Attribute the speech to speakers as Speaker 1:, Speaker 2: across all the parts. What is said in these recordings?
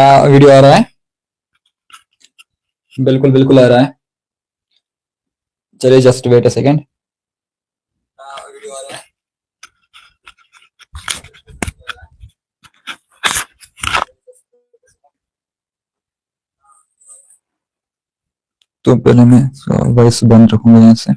Speaker 1: Video आ रहा है? बिल्कुल बिल्कुल आ रहा है। चलिए just wait a second. Video आ रहा है? तो पहले मैं वॉइस बंद रखूंगा यहाँ से।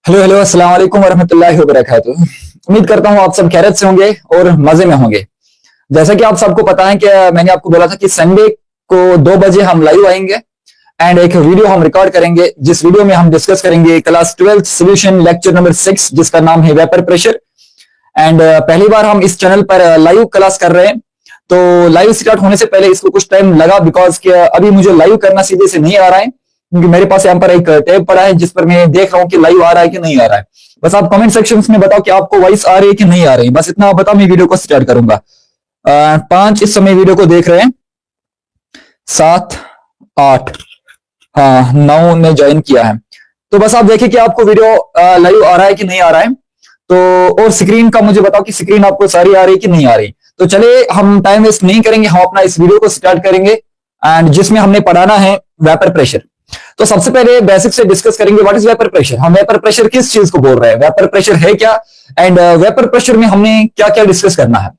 Speaker 1: हेलो हेलो, अस्सलाम वालेकुम वरहमतुल्लाहि वबरकातुहू। उम्मीद करता हूँ आप सब खैरियत से होंगे और मजे में होंगे। जैसा कि आप सबको पता है कि मैंने आपको बोला था कि संडे को 2 बजे हम लाइव आएंगे एंड एक वीडियो हम रिकॉर्ड करेंगे, जिस वीडियो में हम डिस्कस करेंगे क्लास 12 सोल्यूशन लेक्चर नंबर 6, जिसका नाम है वेपर प्रेशर। एंड पहली बार हम इस चैनल पर लाइव क्लास कर रहे हैं, तो लाइव स्टार्ट होने से पहले इसको कुछ टाइम लगा, बिकॉज कि अभी मुझे लाइव करना सीधे से नहीं आ रहा है, क्योंकि मेरे पास यहाँ पर एक टैब पड़ा है जिस पर मैं देख रहा हूँ कि लाइव आ रहा है कि नहीं आ रहा है। बस आप कमेंट सेक्शन में बताओ कि आपको वॉइस आ रही है कि नहीं आ रही है, बस इतना बताओ, मैं वीडियो को स्टार्ट करूंगा। 5 इस समय वीडियो को देख रहे हैं, 7, 8, हाँ 9 ने ज्वाइन किया है। तो बस आप देखिए कि आपको वीडियो लाइव आ रहा है कि नहीं आ रहा है। तो और स्क्रीन का मुझे बताओ कि स्क्रीन आपको सारी आ रही है कि नहीं आ रही। तो चलिए हम टाइम वेस्ट नहीं करेंगे, हम अपना इस वीडियो को स्टार्ट करेंगे एंड जिसमें हमने पढ़ाना है वेपर प्रेशर। तो सबसे पहले बेसिक से डिस्कस करेंगे व्हाट इज वेपर प्रेशर। हम वेपर प्रेशर किस चीज को बोल रहे हैं, वेपर प्रेशर है क्या, एंड वेपर प्रेशर में हमने क्या क्या डिस्कस करना है।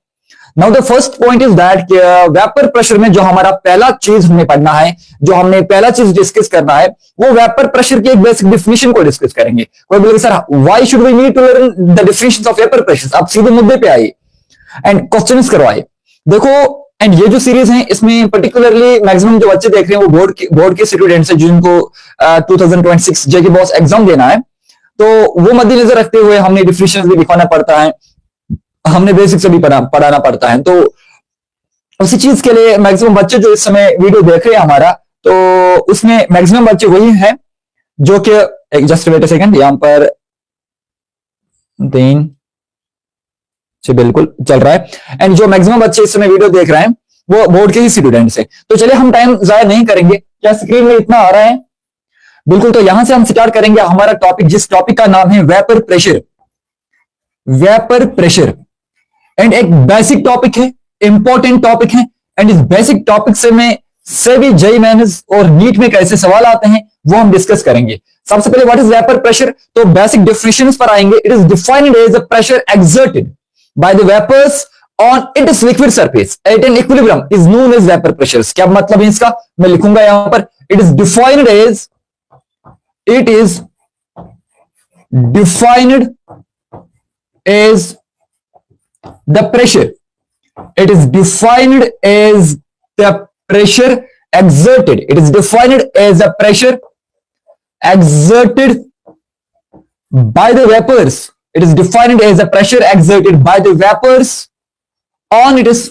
Speaker 1: Now the first point is that vapour pressure में जो हमारा पहला चीज हमें पढ़ना है, जो हमने पहला चीज डिस्कस करना है, वो वेपर प्रेशर की एक बेसिक डिफिनेशन को डिस्कस करेंगे। कोई बोलेगा sir why should we need to learn the definitions of vapour pressure. आप सीधे मुद्दे पे आइए एंड क्वेश्चंस करवाए। देखो, एंड ये जो सीरीज है इसमें पर्टिकुलरली मैक्सिमम जो बच्चे देख रहे हैं वो बोर्ड के स्टूडेंट्स हैं, जिनको 2026 जेके बॉस एग्जाम देना है। तो वो मद्देनजर रखते हुए हमने डिफिनेशन भी दिखाना पड़ता है, हमने बेसिक से भी पढ़ाना पड़ता है। तो उसी चीज के लिए मैक्सिमम बच्चे जो इस समय वीडियो देख रहे हैं हमारा, तो उसमें मैक्सिमम बच्चे वही हैं जो कि जस्ट वेट अ सेकंड, यहां पर 3 बिल्कुल चल रहा है। एंड जो मैक्सिमम बच्चे इस समय वीडियो देख रहे हैं वो बोर्ड के ही स्टूडेंट्स हैं। तो चलिए हम टाइम जाया नहीं करेंगे। क्या स्क्रीन में इतना आ रहा है? बिल्कुल। तो यहां से हम स्टार्ट करेंगे हमारा टॉपिक, जिस टॉपिक का नाम है vapour pressure. Vapour pressure and एक बेसिक टॉपिक है, इंपॉर्टेंट टॉपिक है। एंड इस बेसिक टॉपिक से में सेबी जेईई मेंस और नीट में कैसे सवाल आते हैं वो हम डिस्कस करेंगे। सबसे पहले व्हाट इज वेपर प्रेशर, तो बेसिक डिफिनेशंस पर आएंगे। It is defined as a pressure exerted by the vapors on its liquid surface at an equilibrium is known as vapor pressure। क्या मतलब है इसका, मैं लिखूंगा यहां पर। it is defined as the pressure, it is defined as the pressure exerted, it is defined as the pressure exerted by the vapors, it is defined as the pressure exerted by the vapors on its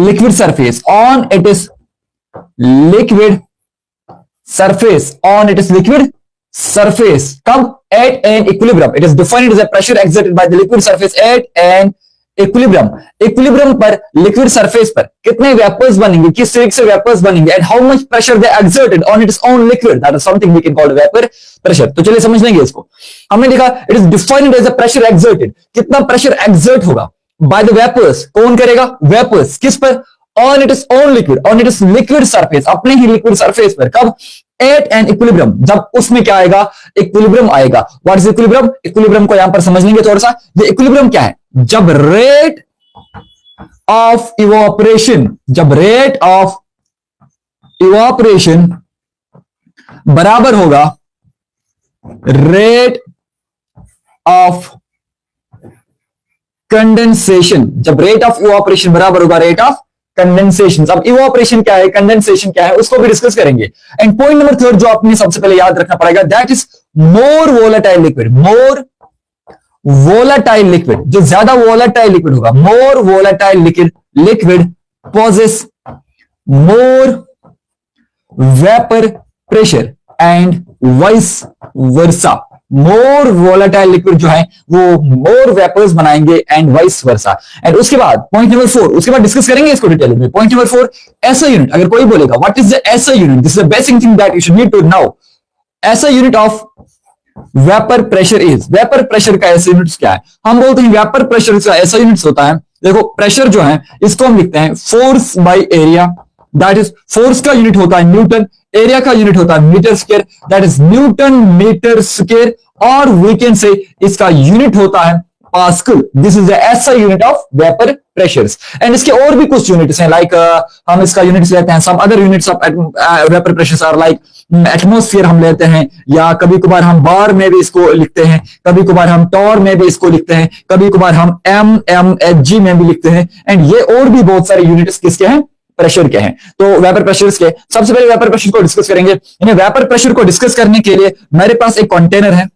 Speaker 1: liquid surface, on its liquid surface, on its liquid surface come at an equilibrium। it is defined as a pressure exerted by the liquid surface at an equilibrium। equilibrium पर liquid surface पर कितने vapors बनेंगे, किस तरीके से vapors बनेंगे, and how much pressure they exerted on its own liquid, that is something we can call vapor pressure। तो चलिए समझ लेंगे इसको। हमने देखा it is defined as a pressure exerted, कितना pressure exert होगा by the vapors, कौन करेगा, vapors किस पर, on its own liquid, on its liquid surface, अपने ही liquid surface पर, कब, at an equilibrium, जब उसमें क्या आएगा, equilibrium आएगा। what is equilibrium, equilibrium को यहां पर समझ लेंगे थोड़ा सा। ये equilibrium क्या है, जब रेट ऑफ इवोपरेशन, जब रेट ऑफ इवोपरेशन बराबर होगा रेट ऑफ कंडेंसेशन, जब रेट ऑफ इवोपरेशन बराबर होगा रेट ऑफ कंडेंसेशन। अब इवोपरेशन क्या है, कंडेंसेशन क्या है, उसको भी डिस्कस करेंगे। एंड पॉइंट नंबर 3 जो आपने सबसे पहले याद रखना पड़ेगा, that is more volatile liquid, more volatile liquid, जो ज्यादा वोलेटाइल लिक्विड होगा, more volatile liquid possess more vapour pressure and vice versa. More volatile liquid जो है वो मोर वेपर्स बनाएंगे एंड वाइस वर्सा। एंड उसके बाद पॉइंट नंबर 4, उसके बाद डिस्कस करेंगे इसको डिटेल में। Point number 4, SI unit. अगर कोई बोलेगा what is the SI unit, this is the basic thing that you should need to now. SI unit of vapour pressure is, vapour pressure का SI unit क्या है? हम बोलते हैं वेपर प्रेशर का एसआई यूनिट होता है, देखो प्रेशर जो है इसको हम लिखते हैं force by area, that is force का यूनिट होता है न्यूटन, एरिया का यूनिट होता है metre square, that is newton metre square, और वी कैन से इसका यूनिट होता है pascal. This is the SI unit of vapour pressures. And इसके और भी कुछ यूनिट्स हैं, लाइक हम इसका यूनिट्स लेते हैं, some other units of vapour pressures are like atmosphere हम लेते हैं, या कभी कभार हम बार में भी इसको लिखते हैं, कभी कभार हम टॉर में भी इसको लिखते हैं, कभी कभार हम MMHg में भी लिखते हैं। एंड ये और भी बहुत सारे यूनिट्स किसके हैं? प्रेशर के हैं। तो वेपर प्रेशर्स के सबसे पहले वेपर प्रेशर को डिस्कस करेंगे। वेपर प्रेशर को डिस्कस करने के लिए मेरे पास एक कंटेनर है।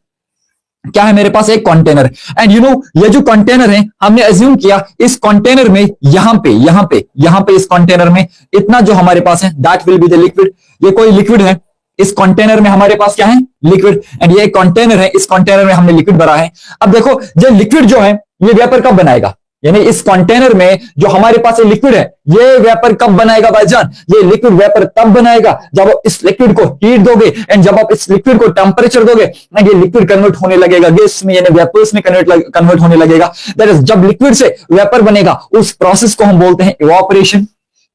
Speaker 1: क्या है मेरे पास? एक कंटेनर। एंड यू नो ये जो कंटेनर है हमने अज्यूम किया इस कंटेनर में यहां पे इस कंटेनर में इतना जो हमारे पास है that will be the liquid. ये कोई लिक्विड है, इस कंटेनर में हमारे पास क्या है? लिक्विड। एंड ये कंटेनर है, इस कंटेनर में हमने लिक्विड भरा है। अब देखो ये लिक्विड जो है ये वेपर कब बनाएगा? यानी इस कंटेनर में जो हमारे पास ये लिक्विड है ये वेपर कब बनाएगा भाईजान? ये लिक्विड वेपर तब बनाएगा जब आप इस लिक्विड को हीट दोगे, एंड जब आप इस लिक्विड को टेम्परेचर दोगे ये लिक्विड कन्वर्ट होने लगेगा गैस में, यानी वेपर्स में कन्वर्ट होने लगेगा। दैट इज जब लिक्विड से वेपर बनेगा उस प्रोसेस को हम बोलते हैं इवापोरेशन।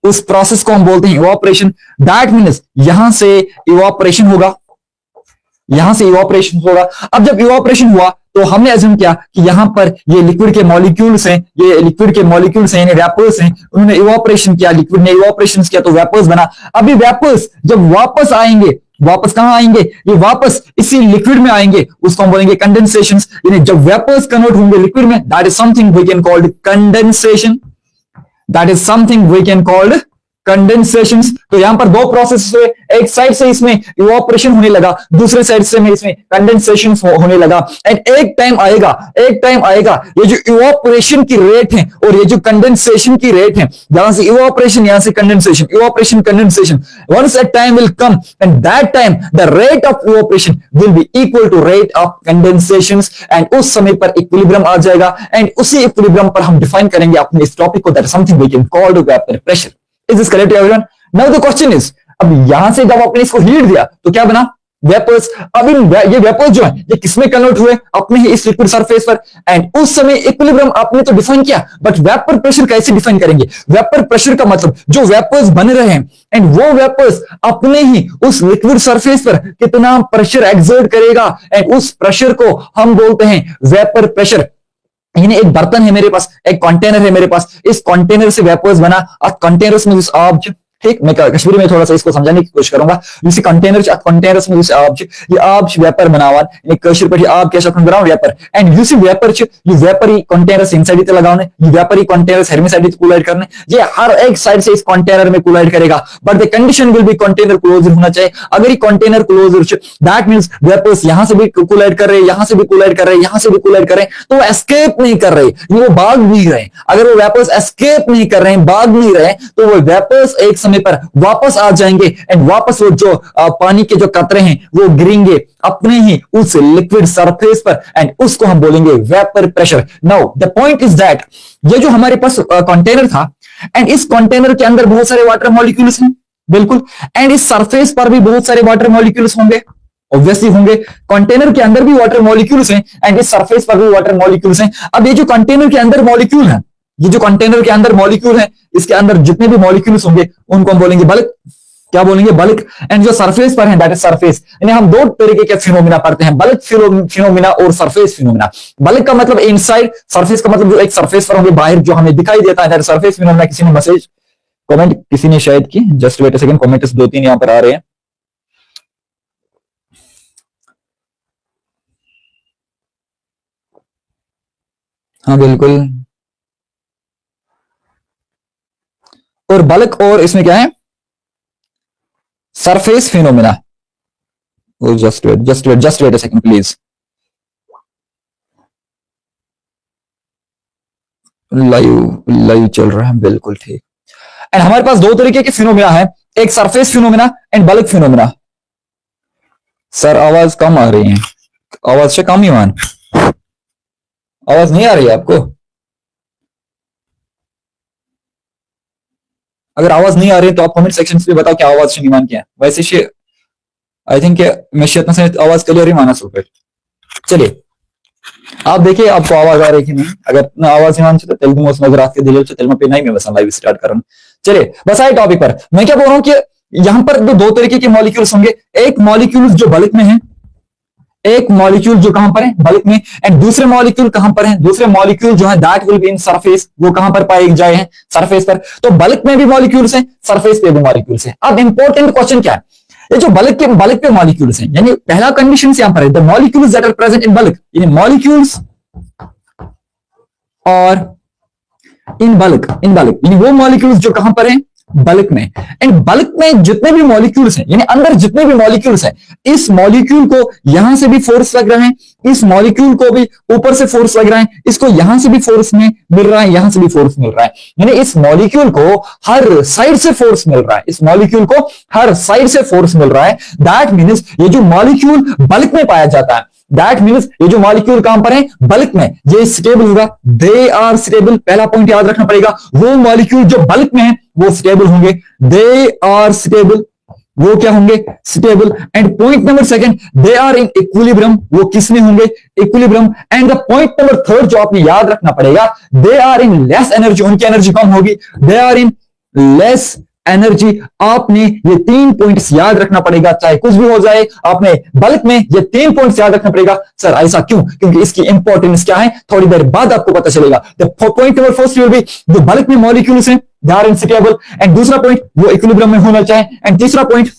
Speaker 1: उस प्रोसेस को हम बोलते हैं इवापोरेशन। दैट मीन्स यहां से इवापोरेशन होगा, यहां से इवापोरेशन होगा। अब जब इवापोरेशन हुआ तो हमने अज्यूम किया कि यहां पर ये लिक्विड के मॉलिक्यूल्स हैं, ये लिक्विड के मॉलिक्यूल्स हैं यानी वेपर्स हैं, उन्होंने इवापोरेशन किया, लिक्विड ने इवापोरेशन किया तो वेपर्स बना। अभी वेपर्स जब वापस आएंगे, वापस कहां आएंगे? ये वापस इसी लिक्विड में आएंगे, उसको हम बोलेंगे कंडेंसेशन। यानी जब वेपर्स कन्वर्ट होंगे लिक्विड में, that is something we can called condensation. That is something we can called condensations. तो यहां पर दो प्रोसेस हुए, एक साइड से इसमें इवापोरेशन होने लगा, दूसरे साइड से में इसमें कंडेंसेशन होने लगा। एंड एक टाइम आएगा ये जो इवापोरेशन की रेट है और ये जो कंडेंसेशन की रेट है, यहां से इवापोरेशन यहां से condensation, evaporation condensation, once a time will come and that time the rate of evaporation will be equal to rate of condensations. And उस समय पर इक्विलिब्रियम आ जाएगा, एंड उसी इक्विलिब्रियम पर हम डिफाइन करेंगे अपने इस टॉपिक को, that is something we can called vapour pressure. Is this correct everyone? Now the question is, अब यहां से जब आपने इसको हीट दिया तो क्या बना? वेपर्स। अब ये वेपर्स जो है ये किसमें कन्वर्ट हुए? अपने ही इस लिक्विड सरफेस पर। एंड उस समय इक्विलिब्रियम आपने तो डिफाइन किया, बट वेपर प्रेशर कैसे डिफाइन करेंगे? वेपर प्रेशर का मतलब जो वेपर्स बन रहे हैं एंड वो वेपर्स अपने ही उस लिक्विड सरफेस पर कितना प्रेशर एक्सर्ट करेगा, एंड उस प्रेशर को हम बोलते हैं वेपर प्रेशर। यानी एक बर्तन है मेरे पास, एक कंटेनर है मेरे पास, इस कंटेनर से वेपर्स बना, और कंटेनर्स में ऑब्जेक्ट, ठीक, मैं कश्मीरी में थोड़ा सा इसको समझाने की कोशिश करूंगा। इसी कंटेनर्स में ये ऑब्जेक्ट वेपर बनावा, यानी कश्मीर पर आप क्या शक्ल बनाओ वेपर। एंड यूसी वेपर ये वेपरी कंटेनर्स इनसाइड इते लगाने, ये वेपरी कंटेनर्स हेरमी साइड इते कूलाइट करने, ये हर एक साइड से इस कंटेनर में कूलाइट करेगा, but the condition will be container closure होना चाहिए। अगर ये container closure that means vapours यहां से भी कूलाइट कर रहे हैं, यहां से भी कूलाइट कर रहे हैं, यहां से भी कूलाइट कर रहे हैं, तो वो एस्केप नहीं कर रहे, वो भाग नहीं रहे। अगर वो वेपर्स एस्केप नहीं कर रहे हैं, भाग नहीं रहे, तो वो वेपर्स एक समय पर वापस आ जाएंगे, एंड वापस वो जो पानी के जो कतरे हैं वो गिरेंगे अपने ही उस लिक्विड सरफेस पर, एंड उसको हम बोलेंगे vapour pressure. Now the point is that ये जो हमारे पास कंटेनर था, एंड इस कंटेनर के अंदर बहुत सारे वाटर मॉलिक्यूल्स हैं, बिल्कुल, एंड इस सरफेस पर भी बहुत सारे वाटर मॉलिक्यूल्स होंगे, ऑब्वियसली होंगे। कंटेनर के अंदर भी वाटर मॉलिक्यूल्स हैं, एंड इस सरफेस पर भी वाटर मॉलिक्यूल्स हैं। अब ये जो कंटेनर के अंदर मॉलिक्यूल है, ये जो कंटेनर के अंदर मॉलिक्यूल है, इसके अंदर जितने भी मॉलिक्यूल्स होंगे उनको हम बोलेंगे बल्क। क्या बोलेंगे? बल्क। एंड जो सरफेस पर है दैट इज सरफेस। यानी हम दो तरीके के फिनोमिना पढ़ते हैं, बल्क फिनोमिना और सरफेस फिनोमिना। बल्क का मतलब इनसाइड, सरफेस का मतलब जो एक सरफेस पर होंगे, बाहर जो हमें दिखाई देता है, दैट इज सरफेस फिनोमिना। किसी ने मैसेज कमेंट किसी ने शायद की, just wait a second, comments दो तीन यहां पर आ रहे हैं। हाँ बिल्कुल, और बल्क और इसमें क्या है? Surface phenomena. Just wait a second please. Live चल रहा है, बिल्कुल ठीक। एंड हमारे पास दो तरीके के फिनोमिना है, एक surface phenomena and bulk phenomena. Sir आवाज कम आ रही है, आवाज से कम ही मान, आवाज नहीं आ रही है आपको? अगर आवाज नहीं आ रही है तो आप कमेंट सेक्शन में बताओ क्या आवाज से मान क्या है। वैसे आई थिंक मैं से आवाज क्लियर ही माना सुपर। चलिए आप देखिए आपको आवाज आ रही है कि नहीं। अगर ना आवाज नहीं तो तेलुगु मोस नजर आती है तेलुगु पे नहीं मैं बस लाइव स्टार्ट कर रहा हूँ। चलिए बस आए टॉपिक पर। मैं क्या बोल रहा हूँ कि यहां पर दो तरीके के मॉलिक्यूल्स होंगे। एक मॉलिक्यूल्स जो बल्क में है, एक मॉलिक्यूल जो कहां पर है, बल्क में, एंड दूसरे मॉलिक्यूल कहां पर है, दूसरे मॉलिक्यूल जो है that will be in surface, वो कहां पर पाए जाए हैं, सरफेस पर। तो बल्क में भी मॉलिक्यूल्स हैं, सरफेस पे भी मॉलिक्यूल्स हैं। अब इंपॉर्टेंट क्वेश्चन क्या है, ये जो बल्क पे मॉलिक्यूल्स हैं, यानी पहला कंडीशन यहां पर है the molecules that are present in bulk, यानी मॉलिक्यूल्स और इन बल्क यानी वो मॉलिक्यूल्स जो कहां पर हैं, बल्क में। एंड बल्क में जितने भी मॉलिक्यूल्स हैं, यानी अंदर जितने भी मॉलिक्यूल्स हैं, इस मॉलिक्यूल को यहां से भी फोर्स लग रहा है, इस मॉलिक्यूल को भी ऊपर से फोर्स लग रहा है, इसको यहां से भी फोर्स में मिल रहा है, यहां से भी फोर्स मिल रहा है। यानी इस मॉलिक्यूल को हर साइड से फोर्स मिल रहा है, इस मॉलिक्यूल को हर साइड से फोर्स मिल रहा है। दैट मीन्स ये जो मॉलिक्यूल बल्क में पाया जाता है, दैट मीन्स ये जो मॉलिक्यूल कहां पर है, बल्क में, ये स्टेबल होगा, दे आर स्टेबल। पहला पॉइंट याद रखना पड़ेगा, वो मॉलिक्यूल जो बल्क में है वो स्टेबल होंगे, दे आर स्टेबल, वो क्या होंगे, stable. And point number second, they are in equilibrium, वो किस में होंगे, equilibrium. And the point number third जो आपने याद रखना पड़ेगा, they are in less energy, उनकी एनर्जी कम होगी, they are in less energy. आपने ये 3 पॉइंट्स याद रखना पड़ेगा, चाहे कुछ भी हो जाए, आपने बल्क में ये 3 पॉइंट्स याद रखना पड़ेगा। सर ऐसा क्यों? क्योंकि इसकी इंपॉर्टेंस क्या है थोड़ी देर बाद आपको पता चलेगा। Point number first will be जो बल्क में मॉलिक्यूल्स हैं दे आर इनस्टेबल, एंड दूसरा पॉइंट वो इक्विलिब्रियम में होना चाहिए, एंड तीसरा पॉइंट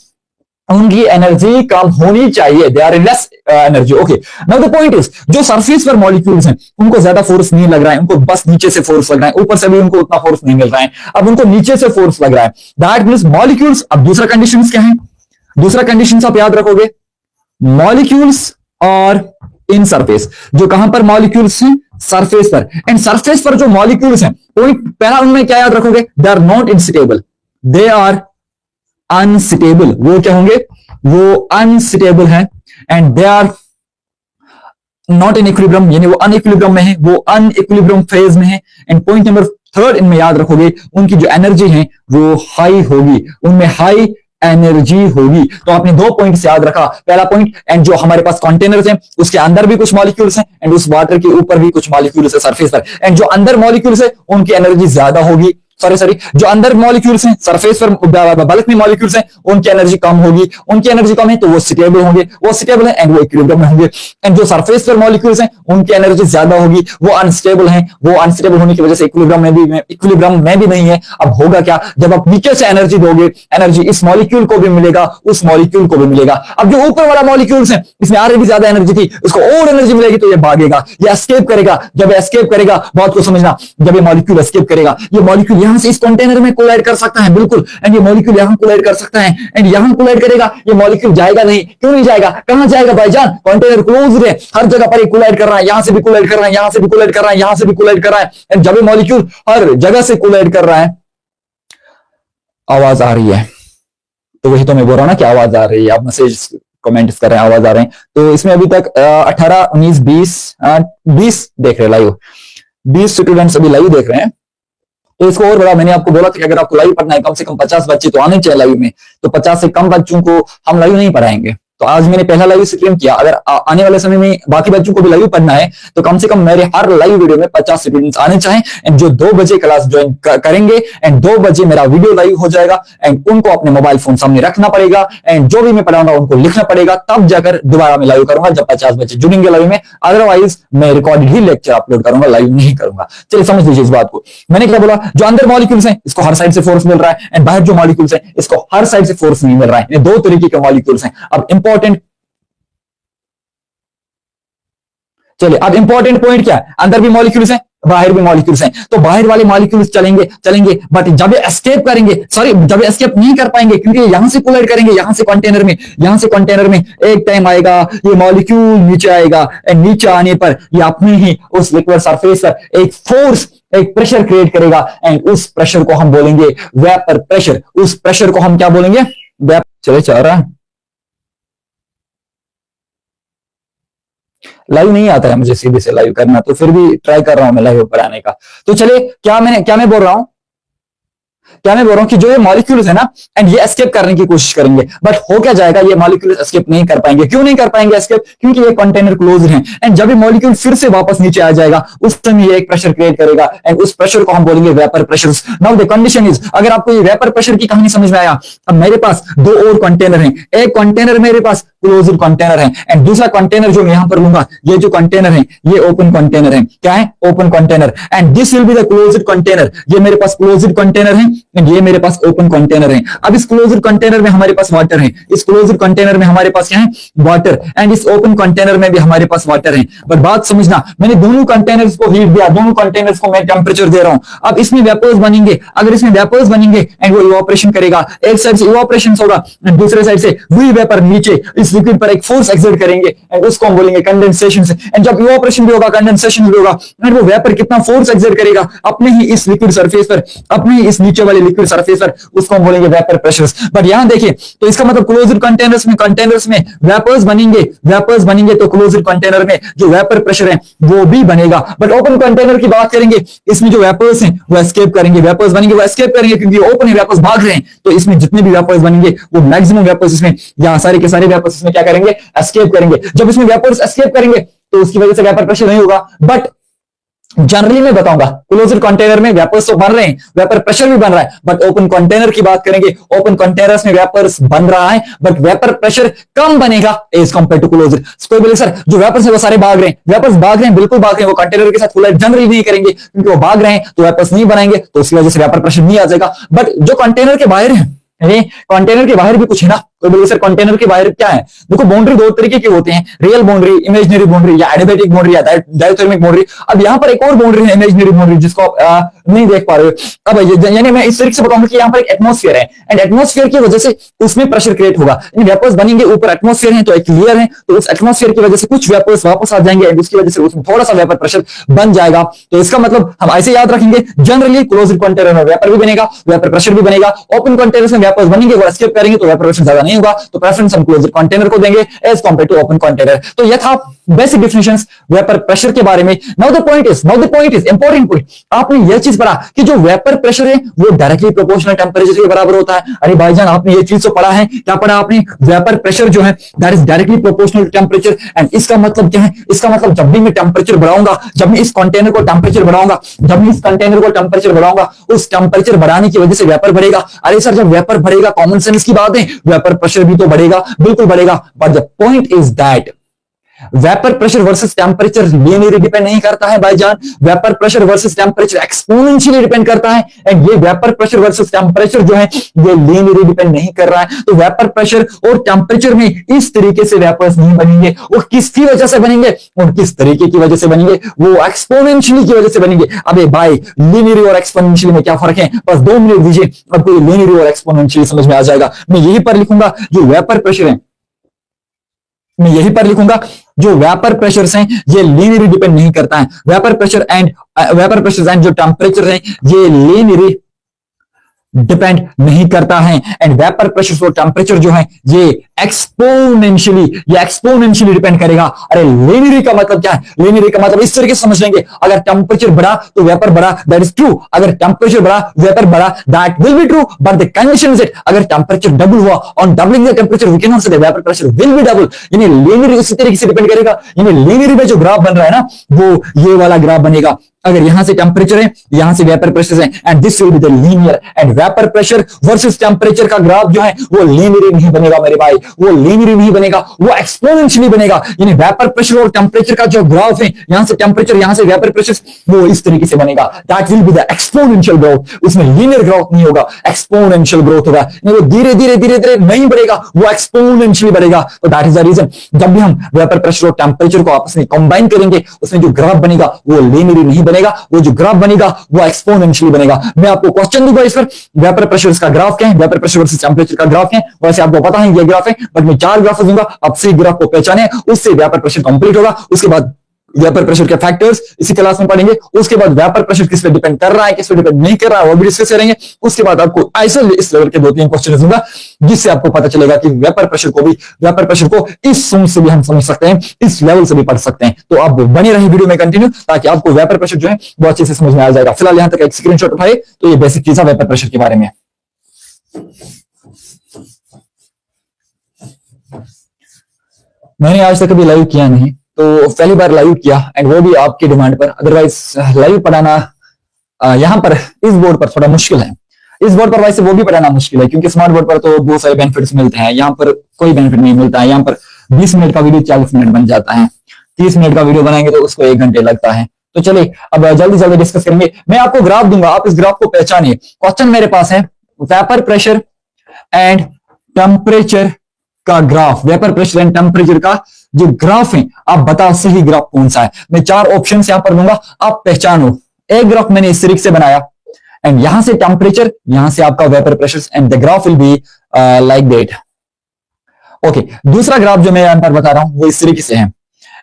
Speaker 1: उनकी एनर्जी कम होनी चाहिए, they are in less energy. Okay, now the point is जो सरफेस पर मॉलिक्यूल्स हैं उनको ज्यादा फोर्स नहीं लग रहा है, उनको बस नीचे से फोर्स लग रहा है, ऊपर से भी उनको उतना फोर्स नहीं मिल रहा है, अब उनको नीचे से फोर्स लग रहा है। That means molecules. अब दूसरा कंडीशन क्या है, दूसरा कंडीशन आप याद रखोगे, मॉलिक्यूल्स और इन सरफेस, जो कहां पर मॉलिक्यूल्स हैं, सरफेस पर। एंड सरफेस पर जो मॉलिक्यूल्स हैं, पॉइंट पहला उनमें क्या याद रखोगे, they are not instable, they are unstable. वो क्या होंगे, वो अनस्टेबल है, and they are not in equilibrium, यानी वो अनइक्विलिब्रियम में है, वो अनइक्विलिब्रियम फेज में है। एंड पॉइंट नंबर थर्ड इनमें याद रखोगे, उनकी जो एनर्जी है वो हाई होगी, उनमें हाई एनर्जी होगी। तो आपने 2 पॉइंट्स याद रखा, पहला पॉइंट, एंड जो हमारे पास कंटेनर्स हैं उसके अंदर भी कुछ मॉलिक्यूल्स हैं, एंड उस वाटर के ऊपर भी कुछ मॉलिक्यूल्स है सरफेस पर, एंड जो अंदर मॉलिक्यूल्स है उनकी एनर्जी ज्यादा होगी, सॉरी जो अंदर मॉलिक्यूल्स हैं सरफेस पर बल्क में मॉलिक्यूल्स हैं उनकी एनर्जी कम होगी, उनकी एनर्जी कम है तो वो स्टेबल होंगे, वो स्टेबल है एंड वो इक्विलिब्रियम में होंगे। एंड जो सरफेस पर मॉलिक्यूल्स हैं उनकी एनर्जी ज्यादा होगी, वो अनस्टेबल हैं, वो अनस्टेबल होने की वजह से इक्विलिब्रियम में भी नहीं है। अब होगा क्या, जब आप नीचे से एनर्जी दोगे, एनर्जी इस मॉलिक्यूल को भी मिलेगा, उस मॉलिक्यूल को भी मिलेगा। अब जो ऊपर वाला मॉलिक्यूल्स है इसमें ऑलरेडी ज्यादा एनर्जी थी, उसको और एनर्जी मिलेगी तो ये भागेगा, ये एस्केप करेगा। जब एस्केप करेगा, बात को समझना, जब ये मॉलिक्यूल एस्केप करेगा, ये मॉलिक्यूल यहां से इस कंटेनर में कोलाइड कर सकता है, बिल्कुल, एंड ये मॉलिक्यूल यहां कोलाइड कर सकता है, एंड यहां कोलाइड करेगा, ये मॉलिक्यूल जाएगा नहीं। क्यों नहीं जाएगा, कहां जाएगा भाईजान, कंटेनर क्लोज है, हर जगह पर कोलाइड कर रहा है, यहां से भी कोलाइड कर रहा है, यहां से भी कोलाइड कर रहा है, यहां से भी कोलाइड कर रहा है, एंड जब ये मॉलिक्यूल हर जगह से कोलाइड कर रहा है, आवाज आ रही है, तो वही तो मैं बोल रहा हूं ना कि आवाज आ रही है, आप मैसेज कमेंट्स कर रहे हैं, आवाज आ रहे हैं। तो इसमें अभी तक 18, 19, 20 देख रहे हैं लाइव, 20 स्टूडेंट्स अभी लाइव देख रहे हैं। तो इसको और बड़ा, मैंने आपको बोला था कि अगर आपको लाइव पढ़ना है कम से कम 50 बच्चे तो आने चाहिए लाइव में, तो 50 से कम बच्चों को हम लाइव नहीं पढ़ाएंगे। तो आज मैंने पहला लाइव स्ट्रीम किया, अगर आने वाले समय में बाकी बच्चों को भी लाइव पढ़ना है तो कम से कम मेरे हर लाइव वीडियो में 50 स्टूडेंट्स आने चाहिए, एंड जो 2 बजे क्लास ज्वाइन करेंगे, एंड 2 बजे मेरा वीडियो लाइव हो जाएगा, एंड उनको अपने मोबाइल फोन सामने रखना पड़ेगा, एंड जो भी मैं पढ़ाऊंगा उनको लिखना पड़ेगा, तब जाकर दोबारा मैं लाइव करूंगा जब 50 बच्चे जुड़ेंगे लाइव में। अदरवाइज मैं रिकॉर्डेड ही लेक्चर अपलोड करूंगा, लाइव नहीं करूंगा। चलिए समझ लीजिए इस बात को। मैंने क्या बोला, जो अंदर मॉलिक्यूल्स हैं इसको हर साइड से फोर्स मिल रहा है, एंड बाहर जो मॉलिक्यूल्स हैं इसको हर साइड से फोर्स नहीं मिल रहा है। 2 तरीके के मॉलिक्यूल्स हैं। अब इंपॉर्टेंट, चलिए अब इंपॉर्टेंट पॉइंट क्या है, अंदर भी मॉलिक्यूल्स हैं, बाहर भी मॉलिक्यूल्स हैं, तो बाहर वाले मॉलिक्यूल्स चलेंगे, बट जब एस्केप करेंगे, सॉरी जब एस्केप नहीं कर पाएंगे, क्योंकि यहां से कोलाइड करेंगे, यहां से कंटेनर में एक टाइम आएगा ये मॉलिक्यूल नीचे आएगा, एंड नीचे आने पर ये अपने ही उस लिक्विड सरफेस पर एक फोर्स, एक प्रेशर क्रिएट करेगा, एंड उस प्रेशर को हम बोलेंगे वेपर प्रेशर। उस प्रेशर को हम क्या बोलेंगे, वेपर। चले चल रहा है, लाइव नहीं आता है मुझे सीधे से लाइव करना, तो फिर भी ट्राई कर रहा हूं मैं लाइव पर आने का। तो चलिए, क्या मैं बोल रहा हूं कि जो ये मॉलिक्यूल्स है ना, एंड ये एस्केप करने की कोशिश करेंगे, बट हो क्या जाएगा, ये मॉलिक्यूल्स एस्केप नहीं कर पाएंगे। क्यों नहीं कर पाएंगे एस्केप? क्योंकि ये कंटेनर क्लोज है, एंड जब ये मॉलिक्यूल फिर से वापस नीचे आ जाएगा, उस समय ये एक प्रेशर क्रिएट करेगा, एंड उस प्रेशर को हम बोलेंगे vapour pressure. Now the condition is, अगर आपको ये वेपर प्रेशर की कहानी समझ में आया, अब मेरे पास दो और कंटेनर हैं। एक कंटेनर मेरे पास क्लोज्ड कंटेनर है, एंड दूसरा कंटेनर जो मैं यहां पर लूंगा, ये जो कंटेनर है ये ओपन कंटेनर है। क्या है? Open container, and this will be the closed container. ये मेरे पास क्लोज्ड कंटेनर है, एंड ये मेरे पास ओपन कंटेनर है। अब इस क्लोज्ड कंटेनर में हमारे पास वाटर है, इस क्लोज्ड कंटेनर में हमारे पास क्या है? वाटर, एंड इस ओपन कंटेनर में भी हमारे पास वाटर है। बट बात समझना, मैंने दोनों कंटेनर्स को हीट दिया, दोनों कंटेनर्स को मैं टेम्परेचर दे रहा हूं। अब इसमें वेपर्स बनेंगे, अगर इसमें वेपर्स बनेंगे एंड वो इवापोरेशन करेगा, एक साइड से इवापोरेशन होगा, दूसरे साइड से वही वेपर नीचे इस लिक्विड पर एक फोर्स एक्सर्ट करेंगे, एंड उसको हम बोलेंगे कंडेंसेशन से। एंड जब इवापोरेशन भी होगा, कंडेंसेशन भी होगा, एंड वो वेपर कितना फोर्स एक्सर्ट करेगा अपने ही इस लिक्विड सरफेस पर, अपने ही इस नीचे वाले लिक्विड सरफेस पर, उसको हम बोलेंगे वेपर प्रेशर्स। बट यहां देखिए, तो इसका मतलब क्लोज्ड कंटेनर्स में वेपर्स बनेंगे, तो क्लोज्ड कंटेनर में जो वेपर प्रेशर है वो भी बनेगा। बट ओपन कंटेनर की बात करेंगे, इसमें जो वेपर्स हैं वो एस्केप करेंगे, वेपर्स बनेंगे वो एस्केप करेंगे, क्योंकि ओपन है, वेपर्स भाग रहे हैं। तो इसमें जितने भी वेपर्स बनेंगे वो मैक्सिमम वेपर्स इसमें, यहां सारे के सारे वेपर्स इसमें क्या करेंगे? एस्केप करेंगे। जब इसमें वेपर्स एस्केप करेंगे तो उसकी वजह से वेपर प्रेशर नहीं होगा। बट जनरली मैं बताऊंगा, क्लोज्ड कंटेनर में वेपर्स तो बन रहे हैं, वेपर प्रेशर भी बन रहा है, बट ओपन कंटेनर की बात करेंगे, ओपन कंटेनर्स में वेपर्स बन रहा है, बट वेपर प्रेशर कम बनेगा एज कंपेयर टू क्लोज्ड। कोई बोले सर जो वेपर्स है वो सारे भाग रहे हैं, वेपर्स भाग रहे हैं, बिल्कुल भाग रहे हैं, वो कंटेनर के साथ कोलाइड जनरली नहीं करेंगे, क्योंकि वो भाग रहे हैं तो वेपर्स नहीं बनाएंगे, तो उसकी वजह से वेपर प्रेशर नहीं आ जाएगा। बट जो कंटेनर के बाहर है, कंटेनर के बाहर भी कुछ है ना, तो बोलिए सर कंटेनर के बाहर क्या है? देखो, बाउंड्री दो तरीके के होते हैं, रियल बाउंड्री, इमेजिनरी बाउंड्री, या एडियाबैटिक बाउंड्री, या डायथर्मिक बाउंड्री। अब यहाँ पर एक और बाउंड्री है, इमेजिनरी बाउंड्री, जिसको आप नहीं देख पा रहे हो। अब यानी मैं इस तरीके से बताऊंगा कि यहाँ पर एक एटमॉस्फेयर है, एंड एटमॉस्फेयर की वजह से उसमें प्रेशर क्रिएट होगा, वेपर्स बनेंगे, ऊपर एटमॉस्फेयर है तो एक लेयर है, तो उस एटमॉस्फेयर की वजह से कुछ वेपर्स वापस आ जाएंगे, एंड उसकी वजह से उसमें थोड़ा सा वेपर प्रेशर बन जाएगा। तो इसका मतलब हम ऐसे याद रखेंगे, जनरली क्लोज्ड कंटेनर में वेपर भी बनेगा, वेपर प्रेशर भी बनेगा। ओपन कंटेनर में वेपर्स बनेंगे, वो एस्केप करेंगे, तो वेपर प्रेशर ज्यादा नहीं होगा, तो प्रेफरेंस हम क्लोज्ड कंटेनर को देंगे as compare to open container. तो यह था बेसिक डिफिनेशंस वेपर प्रेशर के बारे में। Now the point is important point, आपने यह चीज पढ़ा कि जो वेपर प्रेशर है वो डायरेक्टली प्रोपोर्शनल टेंपरेचर के बराबर होता है। अरे भाईजान, आपने ये चीज तो पढ़ा है, क्या पढ़ा आपने? वेपर प्रेशर जो है that is directly proportional temperature. And इसका मतलब क्या है? इसका मतलब जब भी मैं टेंपरेचर बढ़ाऊंगा, जब मैं इस कंटेनर को टेंपरेचर बढ़ाऊंगा, उस टेंपरेचर बढ़ाने की वजह से वेपर बढ़ेगा। अरे सर, जब वेपर बढ़ेगा, कॉमन सेंस की बात है, वेपर प्रेशर भी तो बढ़ेगा, बिल्कुल बढ़ेगा। But the point is that vapour pressure versus temperature linearly depend नहीं करता है भाईजान। Vapour pressure versus temperature exponentially depend करता है, एंड ये वेपर प्रेशर वर्सेस टेम्परेचर जो है ये लीनियरली डिपेंड नहीं कर रहा है। तो वेपर प्रेशर और टेम्परेचर में इस तरीके से वेपर्स नहीं बनेंगे। वो किसकी वजह से बनेंगे और किस तरीके की वजह से बनेंगे? वो एक्सपोनेंशियली की वजह से बनेंगे। अबे भाई, लीनियरली और एक्सपोनेंशियली में क्या फर्क है? बस 2 मिनट दीजिए, आपको लीनियरली और एक्सपोनेंशियली समझ में आ जाएगा। मैं यही पर लिखूंगा जो वेपर प्रेशर है, मैं यही पर लिखूंगा जो वेपर प्रेशर्स हैं ये लीनियरली डिपेंड नहीं करता है। वेपर प्रेशर एंड जो टेम्परेचर है ये लीनियरली डिपेंड नहीं करता है। एंड वेपर प्रेशर और टेम्परेचर जो है ये एक्सपोनेंशियली डिपेंड करेगा। अरे लीनियरली का मतलब क्या है? लीनियरली का मतलब इस तरीके से समझ लेंगे, अगर टेम्परेचर बढ़ा तो वेपर बढ़ा, दैट इज ट्रू। अगर टेम्परेचर बढ़ा, वेपर बढ़ा, that will be true. But the condition is it, अगर टेम्परेचर डबल हुआ, on doubling the temperature we can not say the vapour pressure will be double. यानी linearly इसी तरीके से depend करेगा। यानी लीनियरली में जो ग्राफ बन रहा है ना, वो ये वाला ग्राफ बनेगा। अगर यहां से टेम्परेचर है, यहां से वेपर प्रेशर है, and this will be the linear. And vapour pressure versus temperature का ग्राफ जो है वो लीनियरली नहीं बनेगा मेरे भाई, वो लीनियरली नहीं बनेगा, वो एक्सपोनेंशियली बनेगा। यानी वेपर प्रेशर और टेम्परेचर का जो ग्राफ है, यहां से टेम्परेचर, यहां से वेपर प्रेशर, वो इस तरीके से बनेगा। That will be the exponential growth. उसमें लीनियर ग्रोथ नहीं होगा, एक्सपोनेंशियल ग्रोथ होगा। वो धीरे धीरे नहीं बढ़ेगा, वो एक्सपोनेंशियली बढ़ेगा। तो दैट इज द रीजन, जब भी हम वेपर प्रेशर और टेम्परेचर को आपस में कंबाइन करेंगे, उसमें जो ग्राफ बनेगा वो लीनियरली नहीं बनेगा, वो जो ग्राफ बनेगा वो एक्सपोनेंशियली बनेगा। मैं आपको क्वेश्चन दूंगा इस पर, वेपर प्रेशर का ग्राफ क्या है, वेपर प्रेशर वर्सेस टेम्परेचर का ग्राफ है। वैसे आपको पता है ये ग्राफ है, बट मैं 4 ग्राफ दूंगा, आप 6 ग्राफ को पहचाने, उससे वेपर प्रेशर कंप्लीट होगा। उसके बाद वेपर प्रेशर के फैक्टर्स इसी क्लास में पढ़ेंगे। उसके बाद वेपर प्रेशर किस पे डिपेंड कर रहा है, किस पे डिपेंड नहीं कर रहा है, वो भी डिस्कस करेंगे। उसके बाद आपको आइसोलेट इस लेवल के 2-3 क्वेश्चन दूंगा, जिससे आपको पता चलेगा कि वेपर प्रेशर को इस सोच से भी हम समझ सकते हैं, इस लेवल से भी पढ़ सकते हैं। तो आप बने रहे वीडियो में कंटिन्यू, ताकि आपको वेपर प्रेशर जो है वो अच्छे से समझ में आ जाएगा। फिलहाल यहां तक एक स्क्रीनशॉट उठाए, तो ये बेसिक चीज है वेपर प्रेशर के बारे में। मैंने आज तक कभी लाइव किया नहीं, तो पहली बार लाइव किया, एंड वो भी आपकी डिमांड पर। अदरवाइज लाइव पढ़ाना यहां पर इस बोर्ड पर थोड़ा मुश्किल है। इस बोर्ड पर वैसे वो भी पढ़ाना मुश्किल है, क्योंकि स्मार्ट बोर्ड पर तो बहुत सारे बेनिफिट्स मिलते हैं, यहाँ पर कोई बेनिफिट नहीं मिलता है। यहाँ पर 20 मिनट का वीडियो 40 मिनट बन जाता है, 30 मिनट का वीडियो बनाएंगे तो उसको 1 घंटे लगता है। तो चलिए अब जल्दी जल्दी डिस्कस करेंगे। मैं आपको ग्राफ दूंगा, आप इस ग्राफ को पहचानिए। क्वेश्चन मेरे पास है वेपर प्रेशर एंड टेम्परेचर का graph, vapour pressure and temperature का जो ग्राफ है, आप बताओ सही ग्राफ कौन सा है। मैं 4 ऑप्शन यहां पर दूंगा, आप पहचानो। एक ग्राफ मैंने इस तरीके से बनाया, एंड यहां से टेम्परेचर, यहां से आपका vapour pressure, and the graph will be like that. Okay, दूसरा ग्राफ जो मैं यहां पर बता रहा हूं वो इस तरीके से है,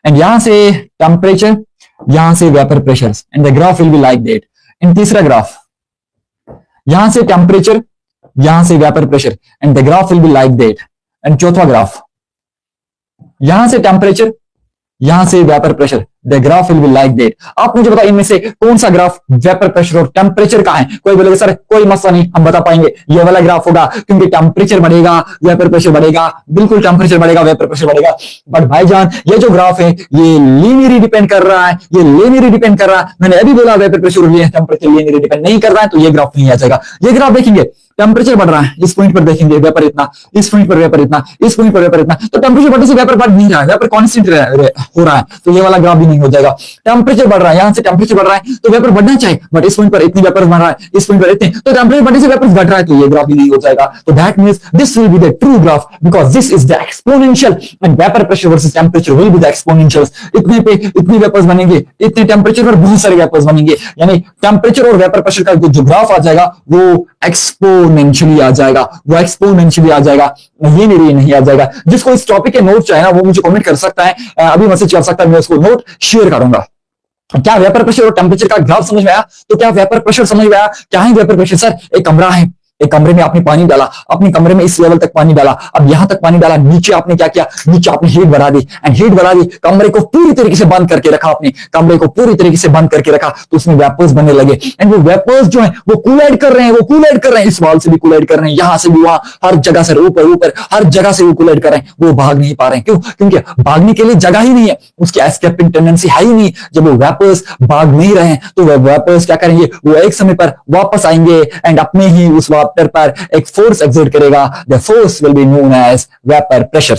Speaker 1: एंड यहां से टेम्परेचर, यहां से vapour pressure, and the graph will be like that. And तीसरा ग्राफ, यहां से टेम्परेचर, यहां से vapour pressure, and the graph will be like that. And चौथा ग्राफ, यहां से टेम्परेचर, यहां से vapour pressure, the graph will be like that. आप मुझे बताओ इनमें से कौन सा ग्राफ वेपर प्रेशर और टेम्परेचर का है। कोई बोलेगा सर कोई मसला नहीं, हम बता पाएंगे, ये वाला ग्राफ होगा, क्योंकि टेम्परेचर बढ़ेगा वेपर प्रेशर बढ़ेगा। बिल्कुल टेम्परेचर बढ़ेगा वेपर प्रेशर बढ़ेगा। बट भाईजान ये जो ग्राफ है ये लीनियरली डिपेंड कर रहा है, ये लीनियरली डिपेंड कर रहा है। मैंने अभी बोला वेपर प्रेशर और टेम्परेचर लीनियरली डिपेंड नहीं कर रहा है, तो ये ग्राफ नहीं आ जाएगा। ये ग्राफ देखेंगे, टेम्परेचर बढ़ रहा है, इस पॉइंट पर देखेंगे वेपर इतना, इस पॉइंट पर वेपर इतना, इस पॉइंट पर वेपर इतना, तो टेम्परेचर बढ़ने से वेपर बढ़ नहीं रहा है, वेपर कांस्टेंट हो रहा है, तो ये वाला ग्राफ भी नहीं हो जाएगा। टेम्परेचर बढ़ रहा है, यहां से टेम्परेचर बढ़ रहा है तो वेपर बढ़ना चाहिए, बट इस पॉइंट पर इतनी वेपर बढ़ रहा है, इस पॉइंट पर इतने, तो टेम्परेचर बढ़ने से वेपर घट रहा है, तो ये ग्राफ भी नहीं हो जाएगा। तो that means this will be the true graph, because this is the exponential, and vapour pressure versus temperature will be the एक्सपोनेंशियल्स। इतने पे इतनी वेपर्स बनेंगे, इतने टेम्परेचर पर बहुत सारे वेपर्स बनेंगे, यानी टेम्परेचर और वेपर प्रेशर का जो ग्राफ आ जाएगा वो एक्सपोनेंशियली आ जाएगा, वो एक्सपोनेंशियली आ जाएगा, ये नहीं आ जाएगा। जिसको इस टॉपिक के नोट चाहिए ना, वो मुझे कमेंट कर सकता है, अभी मैसेज कर सकता है, मैं उसको नोट शेयर करूंगा। क्या वेपर प्रेशर और टेम्परेचर का ग्राफ समझ में आया? तो क्या वेपर प्रेशर समझ में आया? क्या है वेपर प्रेशर? सर एक कमरा है, एक कमरे में आपने पानी डाला, अपने कमरे में इस लेवल तक पानी डाला, अब यहां तक पानी डाला, नीचे आपने क्या किया, नीचे आपने हीट बढ़ा दी, एंड हीट बढ़ा दी, कमरे को पूरी तरीके से बंद करके रखा, आपने कमरे को पूरी तरीके से बंद करके रखा, तो उसमें वेपर्स बनने लगे, एंड वो वेपर्स जो है वो कूलाइड कर रहे हैं, वो कूलाइड कर रहे हैं, इस वाल से भी कूलाइड कर रहे हैं, यहां से भी वहां, हर जगह से ऊपर ऊपर हर जगह से वो कूलाइड कर रहे हैं, वो भाग नहीं पा रहे हैं। क्यों? क्योंकि भागने के लिए जगह ही नहीं है, उसकी एस्केपिंग टेंडेंसी है ही नहीं। जब वो वेपर्स भाग नहीं रहे हैं तो वो वेपर्स क्या करेंगे, वो एक समय पर वापस आएंगे, एंड अपने ही उस वाटर पर एक फोर्स एक्सर्ट करेगा, the force will be known as vapour pressure.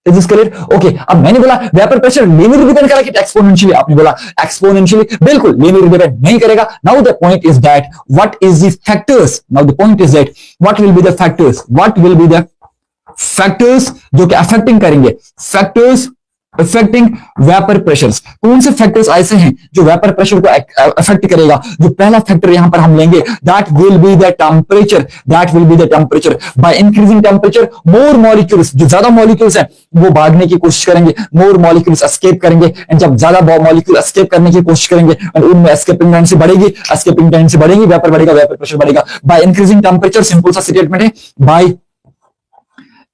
Speaker 1: Is this clear? Okay, अब मैंने बोला वेपर प्रेशर लीनियरली डिपेंड करेगा कि एक्सपोनेंशियली? आपने बोला एक्सपोनेंशियली, बिल्कुल लीनियरली डिपेंड नहीं करेगा। Now the point is that what is the factors, now the point is that what will be the factors, what will be the factors जो कि affecting करेंगे, फैक्टर्स अफेक्टिंग वेपर प्रेशर्स। कौन से factors ऐसे हैं जो वेपर प्रेशर को affect करेगा? जो पहला फैक्टर यहां पर हम लेंगे, that will be the temperature, that will be the temperature. By increasing temperature more molecules, जो ज्यादा मॉलिक्यूल्स हैं वो भागने की कोशिश करेंगे, मोर मॉलिक्यूल्स एस्केप करेंगे, एंड जब ज्यादा मॉलिक्यूल एस्केप करने की कोशिश करेंगे और उनमें एस्केपिंग टेंडेंसी बढ़ेगी, एस्केपिंग टेंडेंसी बढ़ेगी, वेपर बढ़ेगा, वेपर प्रेशर बढ़ेगा। बाय इंक्रीजिंग टेम्परेचर, सिंपल सा स्टेटमेंट है, by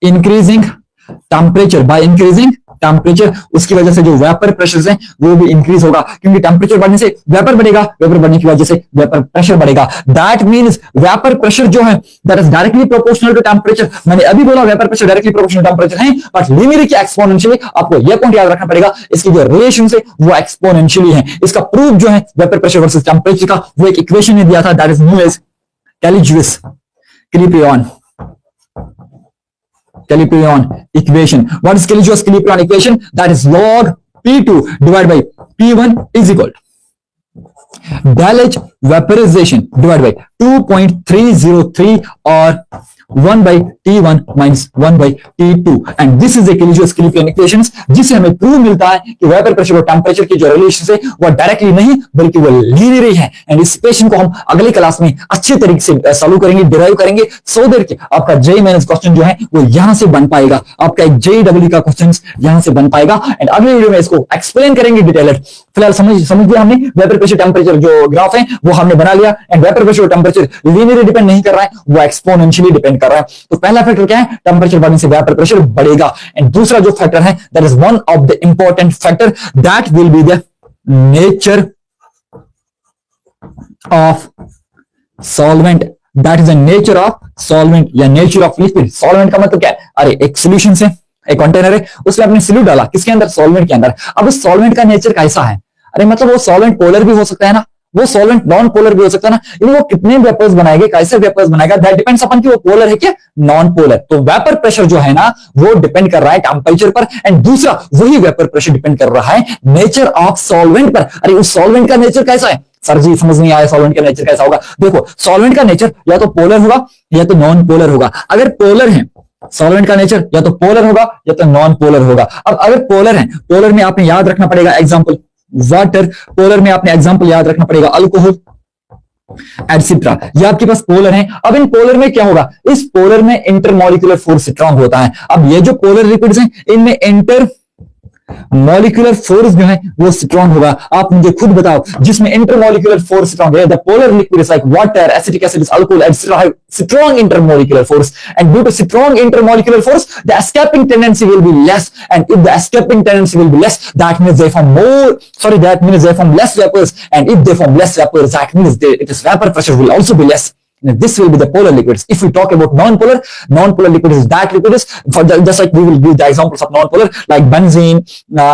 Speaker 1: increasing temperature, by increasing temperature, उसकी वजह से जो वेपर प्रेशर है वो भी इंक्रीज होगा, क्योंकि टेम्परेचर बढ़ने से वेपर बढ़ेगा, वेपर बढ़ने की वजह से वेपर प्रेशर बढ़ेगा। दैट मींस वेपर प्रेशर जो है that is directly proportional to temperature. मैंने अभी बोला vapour pressure directly proportional temperature है, बट लीनियरली की एक्सपोनेंशियली, आपको यह पॉइंट याद रखना पड़ेगा, इसकी जो रिलेशन है वो एक्सपोनेंशियली है। इसका प्रूफ जो है वेपर प्रेशर वर्सेस टेम्परेचर का, वो एक इक्वेशन ने दिया था, that is known as Clapeyron equation. What is Clapeyron equation? That is log P2 divided by P1 is equal to del H vaporization divided by 2.303 or 1/T1 minus 1/T2 and this is kelvin equations, जिससे हमें prove मिलता है कि vapour pressure और temperature की जो relation है वो डायरेक्टली नहीं बल्कि वो लीनियर ही है। एंड इस इक्वेशन को हम अगली क्लास में अच्छे तरीके से सॉल्व करेंगे, डिराइव करेंगे, सो दैट कि आपका जेईई मेंस क्वेश्चन जो है वो यहां से बन पाएगा, आपका एक जेईई का क्वेश्चन यहां से बन पाएगा। एंड अगले वीडियो में इसको एक्सप्लेन करेंगे डिटेल्ड। फिलहाल समझ लिया हमने, वेपर प्रेशर टेम्परेचर जो ग्राफ है वो हमने बना लिया। एंड वेपर प्रेशर और टेम्परेचर लीनियरली डिपेंड नहीं कर रहा है, वो एक्सपोनेंशियली डिपेंड कर रहा है। तो पहला फैक्टर क्या है, टेम्परेचर बढ़ने से वेपर प्रेशर बढ़ेगा। एंड दूसरा जो फैक्टर है that is one of the important factor, that will be the nature of solvent, that is the nature of solvent या नेचर ऑफ लिक्विड। सॉल्वेंट का मतलब क्या है, अरे एक सोल्यूशन है, एक कंटेनर है, उसमें आपने सॉल्यूट डाला, किसके अंदर, सॉल्वेंट के अंदर। अब उस सॉल्वेंट का नेचर कैसा है, अरे मतलब वो सॉल्वेंट पोलर भी हो सकता है ना, वो सॉल्वेंट नॉन पोलर भी हो सकता है ना, लेकिन वो कितने वेपर्स बनाएगा, कैसे वेपर्स बनाएगा, दैट डिपेंड्स अपॉन कि वो पोलर है क्या नॉन पोलर। तो वेपर प्रेशर जो है ना वो डिपेंड कर रहा है टेम्परेचर पर। एंड दूसरा वही वेपर प्रेशर डिपेंड कर रहा है नेचर ऑफ सॉल्वेंट पर। अरे उस सॉल्वेंट का नेचर कैसा है, सर जी समझ नहीं आया सॉल्वेंट का नेचर कैसा होगा। देखो सॉल्वेंट का नेचर या तो पोलर होगा या तो नॉन पोलर होगा। अगर पोलर है सॉल्वेंट का नेचर या तो पोलर होगा या तो नॉन पोलर होगा। अब अगर पोलर है, पोलर में आपने याद रखना पड़ेगा एग्जांपल वाटर, पोलर में आपने एग्जांपल याद रखना पड़ेगा अल्कोहल एटसेट्रा, ये आपके पास पोलर है। अब इन पोलर में क्या होगा, इस पोलर में इंटरमॉलिक्यूलर फोर्स स्ट्रांग होता है। अब ये जो पोलर लिक्विड्स हैं इनमें इंटर मॉलिक्यूलर फोर्स जो है वो स्ट्रांग होगा। आप मुझे खुद बताओ, जिसमें इंटरमॉलिक्यूलर फोर्स स्ट्रांग है, the polar liquid is like water, acetic acid, alcohol etcetera have strong intermolecular force, and due to strong intermolecular force the escaping tendency will be less, and if the escaping tendency will be less that means they form less vapours, and if they form less vapours that means it is vapour pressure will also be less. This will be the polar liquids. If we talk about non-polar liquid is that liquid is for just like we will give the examples of non-polar like benzene,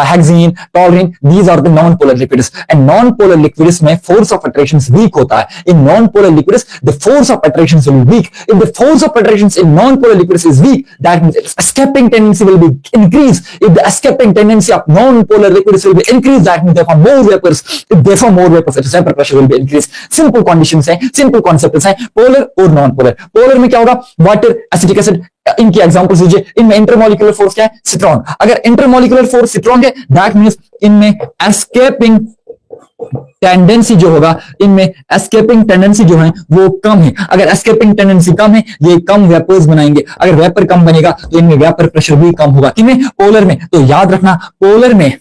Speaker 1: hexene, toluene. These are the non-polar liquids. And non-polar liquids में force of attraction weak होता है. In non-polar liquids, the force of attraction will be weak. If the force of attraction in non-polar liquids is weak, that means its escaping tendency will be increased. If the escaping tendency of non-polar liquids will be increased, that means therefore more vapors. If therefore more vapors, its vapor pressure will be increased. Simple conditions है, simple concepts है. Polar और non polar, polar में क्या होगा, water, acetic acid, इनके examples लीजिए। इनमें intermolecular force क्या है, स्ट्रांग। अगर इंटरमॉलिक्यूलर फोर्स स्ट्रांग है दैट मींस इनमें एस्केपिंग टेंडेंसी जो होगा, इनमें एस्केपिंग टेंडेंसी जो है वो कम है। अगर एस्केपिंग टेंडेंसी कम है ये कम वेपर्स बनाएंगे। अगर वेपर कम बनेगा तो इनमें वेपर प्रेशर भी कम होगा। किनमें, पोलर में। तो याद रखना पोलर में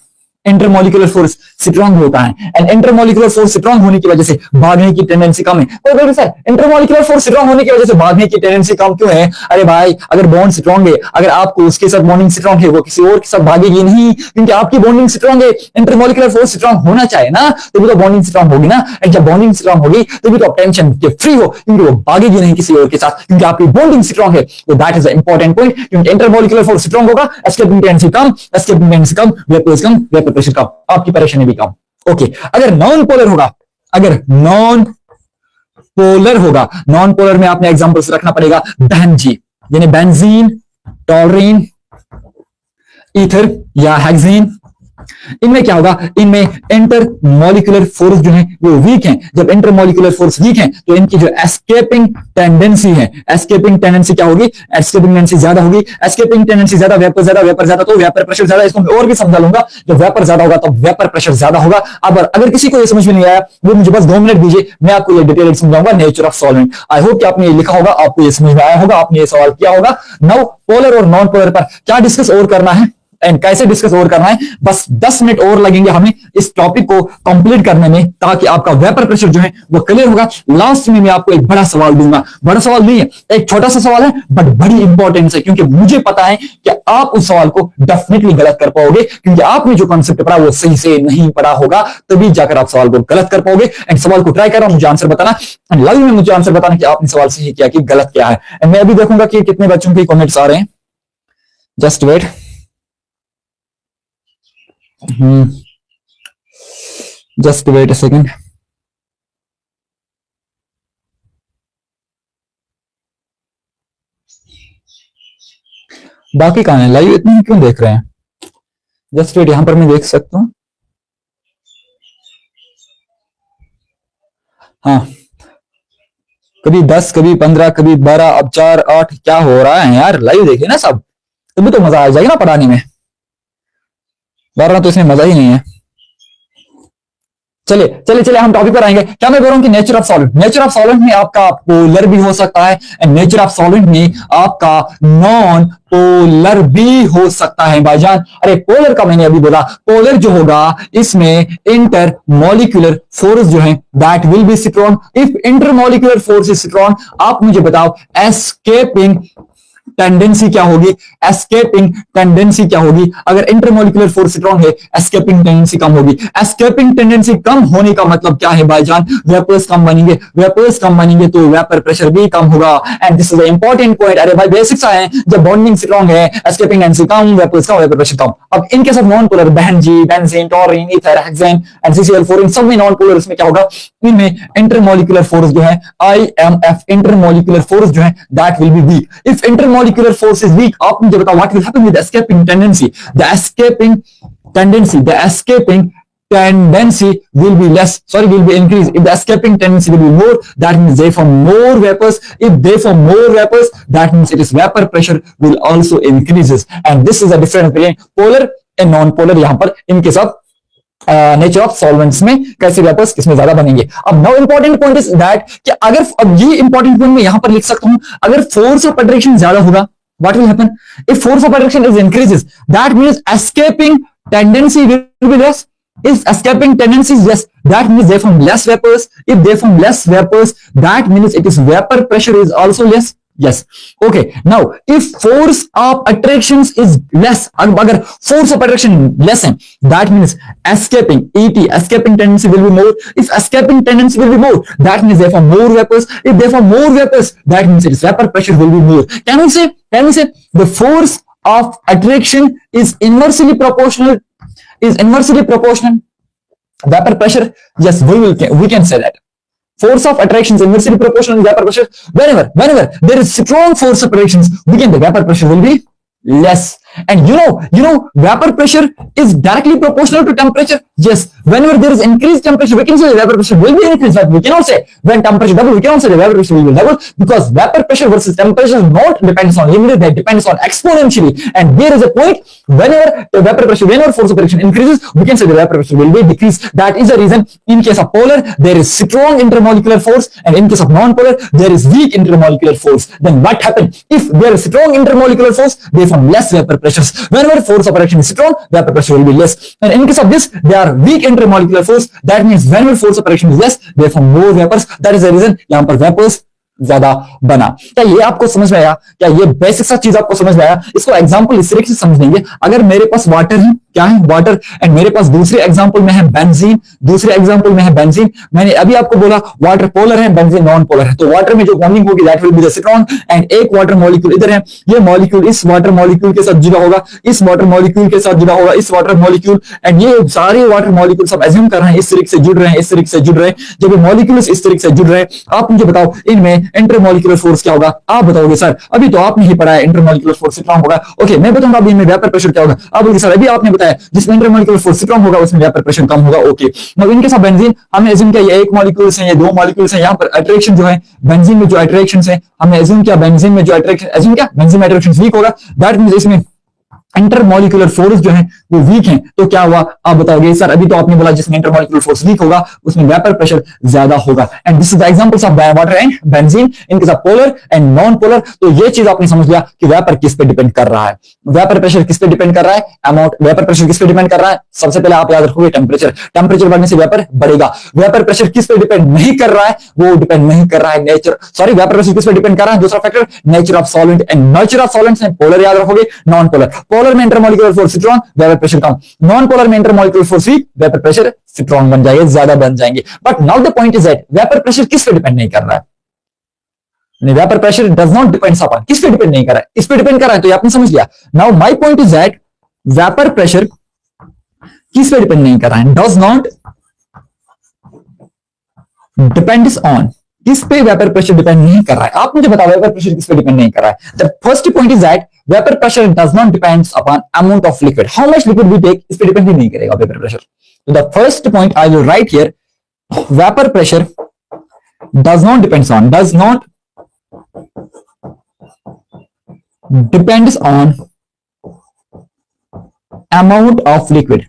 Speaker 1: इंटरमॉलिक्यूलर फोर्स स्ट्रांग होता है, एंड इंटरमॉलिक्यूलर फोर्स स्ट्रांग होने की वजह से भागने की टेंडेंसी कम है। कोई बोले सर इंटरमॉलिक्यूलर फोर्स स्ट्रांग होने की वजह से भागने की टेंडेंसी कम क्यों है? अरे भाई अगर बॉन्ड स्ट्रांग है, अगर आपको उसके साथ बॉन्डिंग स्ट्रांग है, वो किसी और के साथ भागेगी नहीं, क्योंकि आपकी बॉन्डिंग स्ट्रांग है। इंटरमॉलिक्यूलर फोर्स स्ट्रांग होना चाहिए ना, तभी तो बॉन्डिंग स्ट्रांग होगी ना। एंड जब बॉन्डिंग स्ट्रांग होगी तभी तो आप टेंशन के फ्री हो, क्योंकि वो भागेगी नहीं किसी और के साथ, क्योंकि आपकी बॉन्डिंग स्ट्रांग है। तो that is the important point, क्योंकि इंटरमॉलिक्यूलर फोर्स स्ट्रांग होगा, एस्केपिंग टेंडेंसी कम, एस्केपिंग टेंडेंसी कम, वेपर प्रेशर कम, आपकी परेशानी भी कम। ओके, अगर नॉन पोलर होगा, अगर नॉन पोलर होगा, नॉन पोलर में आपने एग्जांपल्स रखना पड़ेगा बेंजीन, यानी बेंजीन, टॉलरीन, ईथर या हेक्सेन। इनमें क्या होगा, इनमें इंटरमॉलिक्यूलर फोर्स जो है वो वीक है। जब इंटरमॉलिक्यूलर फोर्स वीक है तो इनकी जो एस्केपिंग टेंडेंसी है, एस्केपिंग टेंडेंसी क्या होगी, एस्केपिंग टेंडेंसी ज्यादा होगी। एस्केपिंग टेंडेंसी ज्यादा, वेपर ज्यादा, वेपर ज्यादा तो वेपर प्रेशर ज्यादा। इसको मैं और भी समझा लूंगा, जब वेपर ज्यादा होगा तो वेपर प्रेशर ज्यादा होगा। अब अगर किसी को ये समझ में नहीं आया वो मुझे बस 2 मिनट दीजिए, मैं आपको ये डिटेल समझाऊंगा, nature of solvent. I hope कि आपने ये लिखा होगा, आपको ये समझ में आया होगा, आपने ये सवाल किया होगा। नाउ पोलर और नॉन पोलर पर क्या डिस्कस और करना है एंड कैसे डिस्कस और करना है, बस 10 मिनट और लगेंगे हमें इस टॉपिक को कंप्लीट करने में, ताकि आपका वेपर प्रेशर जो है वो क्लियर होगा। लास्ट में मैं आपको एक बड़ा सवाल दूंगा, बड़ा सवाल नहीं है, एक छोटा सा सवाल है बट बड़ी इंपॉर्टेंस है, क्योंकि मुझे पता है कि आप उस सवाल को डेफिनेटली गलत कर पाओगे, क्योंकि आपने जो कॉन्सेप्ट पढ़ा वो सही से नहीं पढ़ा होगा, तभी जाकर आप सवाल को गलत कर पाओगे। एंड सवाल को ट्राई करो, मुझे आंसर बताना, एंड लाइव में मुझे आंसर बताना कि आपने सवाल सही किया कि गलत क्या है। एंड मैं अभी देखूंगा कि कितने बच्चों के कॉमेंट्स आ रहे हैं। Just wait, just wait a second. बाकी कहां है, लाइव इतनी क्यों देख रहे हैं? जस्ट वेट, यहां पर मैं देख सकता हूं। हाँ कभी 10, कभी 15, कभी 12, अब 4, 8 क्या हो रहा है यार, लाइव देखिए ना सब, तभी तो मजा आ जाएगा ना पढ़ाने में, वरना तो इसमें मजा ही नहीं है। चलिए चलिए चलिए हम टॉपिक पर आएंगे। क्या मैं बोल रहा हूं कि nature of solvent, nature of solvent में आपका पोलर भी हो सकता है एंड नेचर ऑफ सॉल्वेंट में आपका नॉन पोलर भी हो सकता है भाईजान। अरे पोलर का मैंने अभी बोला, पोलर जो होगा इसमें इंटर मॉलिक्यूलर फोर्स जो है that will be strong. If inter molecular force is strong, आप मुझे बताओ एस्केपिंग टेंडेंसी क्या होगी, एस्केपिंग टेंडेंसी क्या होगी। अगर इंटरमोलिकुलर फोर्स स्ट्रॉन्ग है, एस्केपिंग टेंडेंसी कम होगी। एस्केपिंग टेंडेंसी कम होने का मतलब क्या है भाईजान, वेपर्स कम बनेंगे, वेपर्स कम बनेंगे तो वेपर प्रेशर भी कम होगा। And this is the important point. अरे भाई बेसिक्स है, जब बॉन्डिंग स्ट्रॉन्ग है, एस्केपिंग टेंडेंसी कम, वेपर्स कम, वेपर प्रेशर कम। अब इनके साथ non polar, benzene, benzene, taurine, ether, hexane and CCl4, इन सब में नॉन पोलर, इसमें क्या होगा, इनमें इंटरमोलिकुलर फोर्स जो है IMF, इंटरमोलिकुलर फोर्स जो है that will be weak. If intermolecular force is weak, आप मुझे बताओ what will happen with escaping tendency. The escaping tendency, the escaping tendency will be less, will be increased. If the escaping tendency will be more, that means they form more vapors. If they form more vapors, that means it is vapor pressure will also increases. And this is the difference between polar and non-polar। यहां पर इनके साथ nature of solvents में कैसे vapours किसमें ज्यादा बनेंगे। अब now important point is that कि अगर, अब ये इंपॉर्टेंट पॉइंट मैं यहां पर लिख सकता हूं, अगर फोर्स ऑफ अट्रैक्शन ज्यादा होगा, what will happen if force of attraction is increases, that means escaping tendency will be less। If escaping tendency is less, that means they form less vapors. If they form less vapors, that means it is vapor pressure is also less। Yes, okay, now if force of attraction is less, अगर force of attraction less है, that means escaping escaping tendency will be more। if escaping tendency will be more, that means they form more vapors। if they form more vapors, that means its vapor pressure will be more। can we say the force of attraction is inversely proportional, vapor pressure? Yes, we can say that force of attraction is inversely proportional to vapor pressure। whenever there is strong force of attraction, the vapor pressure will be less। and you know vapor pressure is directly proportional to temperature। yes, whenever there is increased temperature, we can say the vapor pressure will be increased, but we cannot say when temperature double, we cannot say the vapor pressure will be double, because vapor pressure versus temperature not depends on linear, that depends on exponentially। and there is a point whenever the vapor pressure, whenever force of attraction increases, we can say the vapor pressure will be decreased। that is the reason in case of polar there is strong intermolecular force, and in case of non-polar there is weak intermolecular force। then what happens if there is strong intermolecular force, they form less vapor pressures। whenever force of attraction is strong, vapor pressure will be less। and in case of this, they are weak intermolecular force, that means whenever force of attraction is less, they form more vapors। that is the reason यहां पर vapors ज्यादा बना। क्या ये आपको समझ में आया? क्या ये बेसिक सा चीज आपको समझ में आया? इसको एग्जांपल इस तरीके से समझ लेंगे, अगर मेरे पास वाटर है, क्या है वाटर, एंड मेरे पास दूसरे एग्जांपल में है बेंजीन, दूसरे एग्जांपल में है बेंजीन। मैंने अभी आपको बोला वाटर पोलर है, बेंजीन नॉन पोलर है, तो वाटर में जो बॉन्डिंग होगी that will be the strong, and एक वाटर मॉलिक्यूल इधर है, ये मॉलिक्यूल इस वाटर मॉलिक्यूल के साथ जुड़ा होगा, इस वाटर मॉलिक्यूल के साथ जुड़ा होगा, इस वाटर मॉलिक्यूल, एंड ये सारे वाटर मॉलिक्यूल सब एज्यूम कर रहे हैं इस तरीके से जुड़ रहे हैं, इस तरीके से जुड़ रहे हैं। जब ये मॉलिक्यूल्स इस तरीके से जुड़ रहे हैं, आप मुझे बताओ इनमें इंटरमॉलिक्यूलर फोर्स क्या होगा? आप बताओगे सर अभी तो आपने ही पढ़ा है इंटरमॉलिक्यूलर फोर्स स्ट्रॉन्ग होगा। ओके, मैं बताऊंगा अभी इनमें वेपर प्रेशर क्या होगा। आप बोलोगे सर अभी आपने बताया जिसमें इंटरमॉलिक्यूलर फोर्स स्ट्रॉन्ग होगा उसमें वेपर प्रेशर कम होगा। ओके, अब इनके साथ बेंजीन हमने एज्यूम किया ये एक मॉलिक्यूल्स है, ये दो मॉलिक्यूल्स है, यहाँ पर अट्रैक्शन जो है बेंजीन में जो अट्रैक्शन है हमने एज्यूम किया बेंजीन में जो अट्रैक्शन एज्यूम किया बेंजीन में अट्रैक्शन वीक होगा, दैट मींस इसमें इंटरमॉलिक्यूलर फोर्स जो है वो वीक है। तो क्या हुआ आप बताओगे सर अभी तो आपने बोला जिसमें इंटरमॉलिक्यूलर फोर्स वीक होगा उसमें वेपर प्रेशर ज्यादा होगा। And this is the examples of water and benzene, इनके साथ पोलर एंड नॉन पोलर। तो ये चीज आपने समझ लिया कि वेपर किस पे डिपेंड कर रहा है, वेपर प्रेशर किस पे डिपेंड कर रहा है, अमाउंट वेपर प्रेशर किस पे डिपेंड कर रहा है। सबसे पहले आप याद रखोगे टेम्परेचर, टेम्परेचर बढ़ने से वेपर बढ़ेगा। वेपर प्रेशर किस पे डिपेंड नहीं कर रहा है, वो डिपेंड नहीं कर रहा है वेपर प्रेशर किस पे डिपेंड कर रहा है, दूसरा factor nature of solvent, and nature of solvents में पोलर याद रखोगे, नॉन पोलर, पोलर में intermolecular force strong, vapour pressure कम, नॉन पोलर में intermolecular force weak, vapour pressure strong बन जाएंगे, ज्यादा बन जाएंगे। But now the point is that vapour pressure किस पे डिपेंड नहीं कर रहा है, vapour pressure does not depends upon, किस पे डिपेंड नहीं कर रहा है, इस पे डिपेंड कर रहा है। तो ये आपने समझ लिया। Now my point is that vapour pressure किस पे डिपेंड नहीं कर रहा है, डज नॉट डिपेंड्स ऑन, किस पे वेपर प्रेशर डिपेंड नहीं कर रहा है। आप मुझे बताओ वेपर प्रेशर किस पे डिपेंड नहीं कर रहा है। The first point is that vapour pressure does not depends upon amount of liquid, how much liquid we take, इस पे डिपेंड ही नहीं करेगा वेपर प्रेशर। तो the first point I will write here, vapour pressure does not depends on, does not depends on amount of liquid,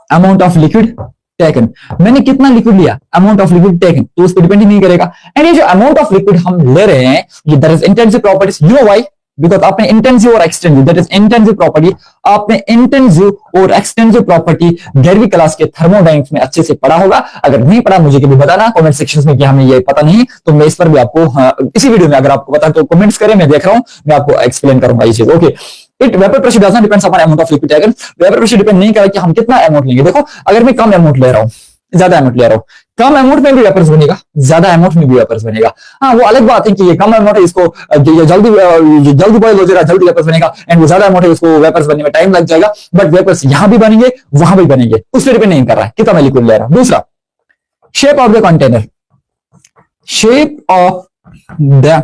Speaker 1: amount of liquid taken, मैंने कितना liquid लिया, amount of liquid taken, तो उस पर depend ही नहीं करेगा। एंड ये जो अमाउंट ऑफ लिक्विड हम ले रहे हैं, ये that is intensive properties, you know why, because आपने इंटेंसिव और extensive, that is intensive property, आपने इंटेंसिव और एक्सटेंसिव प्रॉपर्टी 11वीं क्लास के थर्मोडायनेमिक्स में अच्छे से पढ़ा होगा। अगर नहीं पढ़ा मुझे कभी बताना कमेंट सेक्शन में कि हमें ये पता नहीं, तो मैं इस पर भी आपको इसी वीडियो में अगर आपको पता तो कमेंट्स करें, मैं देख रहा हूं, मैं आपको एक्सप्लेन करूंगा ये चीज। Okay, it vapour pressure does not depends upon amount of liquid taken, vapour pressure depend नहीं करेगा कि हम कितना अमाउंट लेंगे। देखो अगर मैं कम अमाउंट ले रहा हूं, ज्यादा अमाउंट ले रहा हूं, कम अमाउंट में भी वेपर्स बनेगा, ज्यादा अमाउंट में भी वेपर्स बनेगा। हाँ वो अलग बात है कि ये कम अमाउंट है, इसको ये जल्दी बॉयल हो जाएगा, जल्दी वेपर्स बनेगा, एंड वो ज्यादा अमाउंट है, उसको वेपर्स बनने में टाइम लग जाएगा, बट वेपर्स यहां भी बनेंगे वहां भी बनेंगे, उस पर डिपेंड नहीं कर रहा है कितना मैं लिक्विड ले रहा हूं। दूसरा, shape of the container, shape of the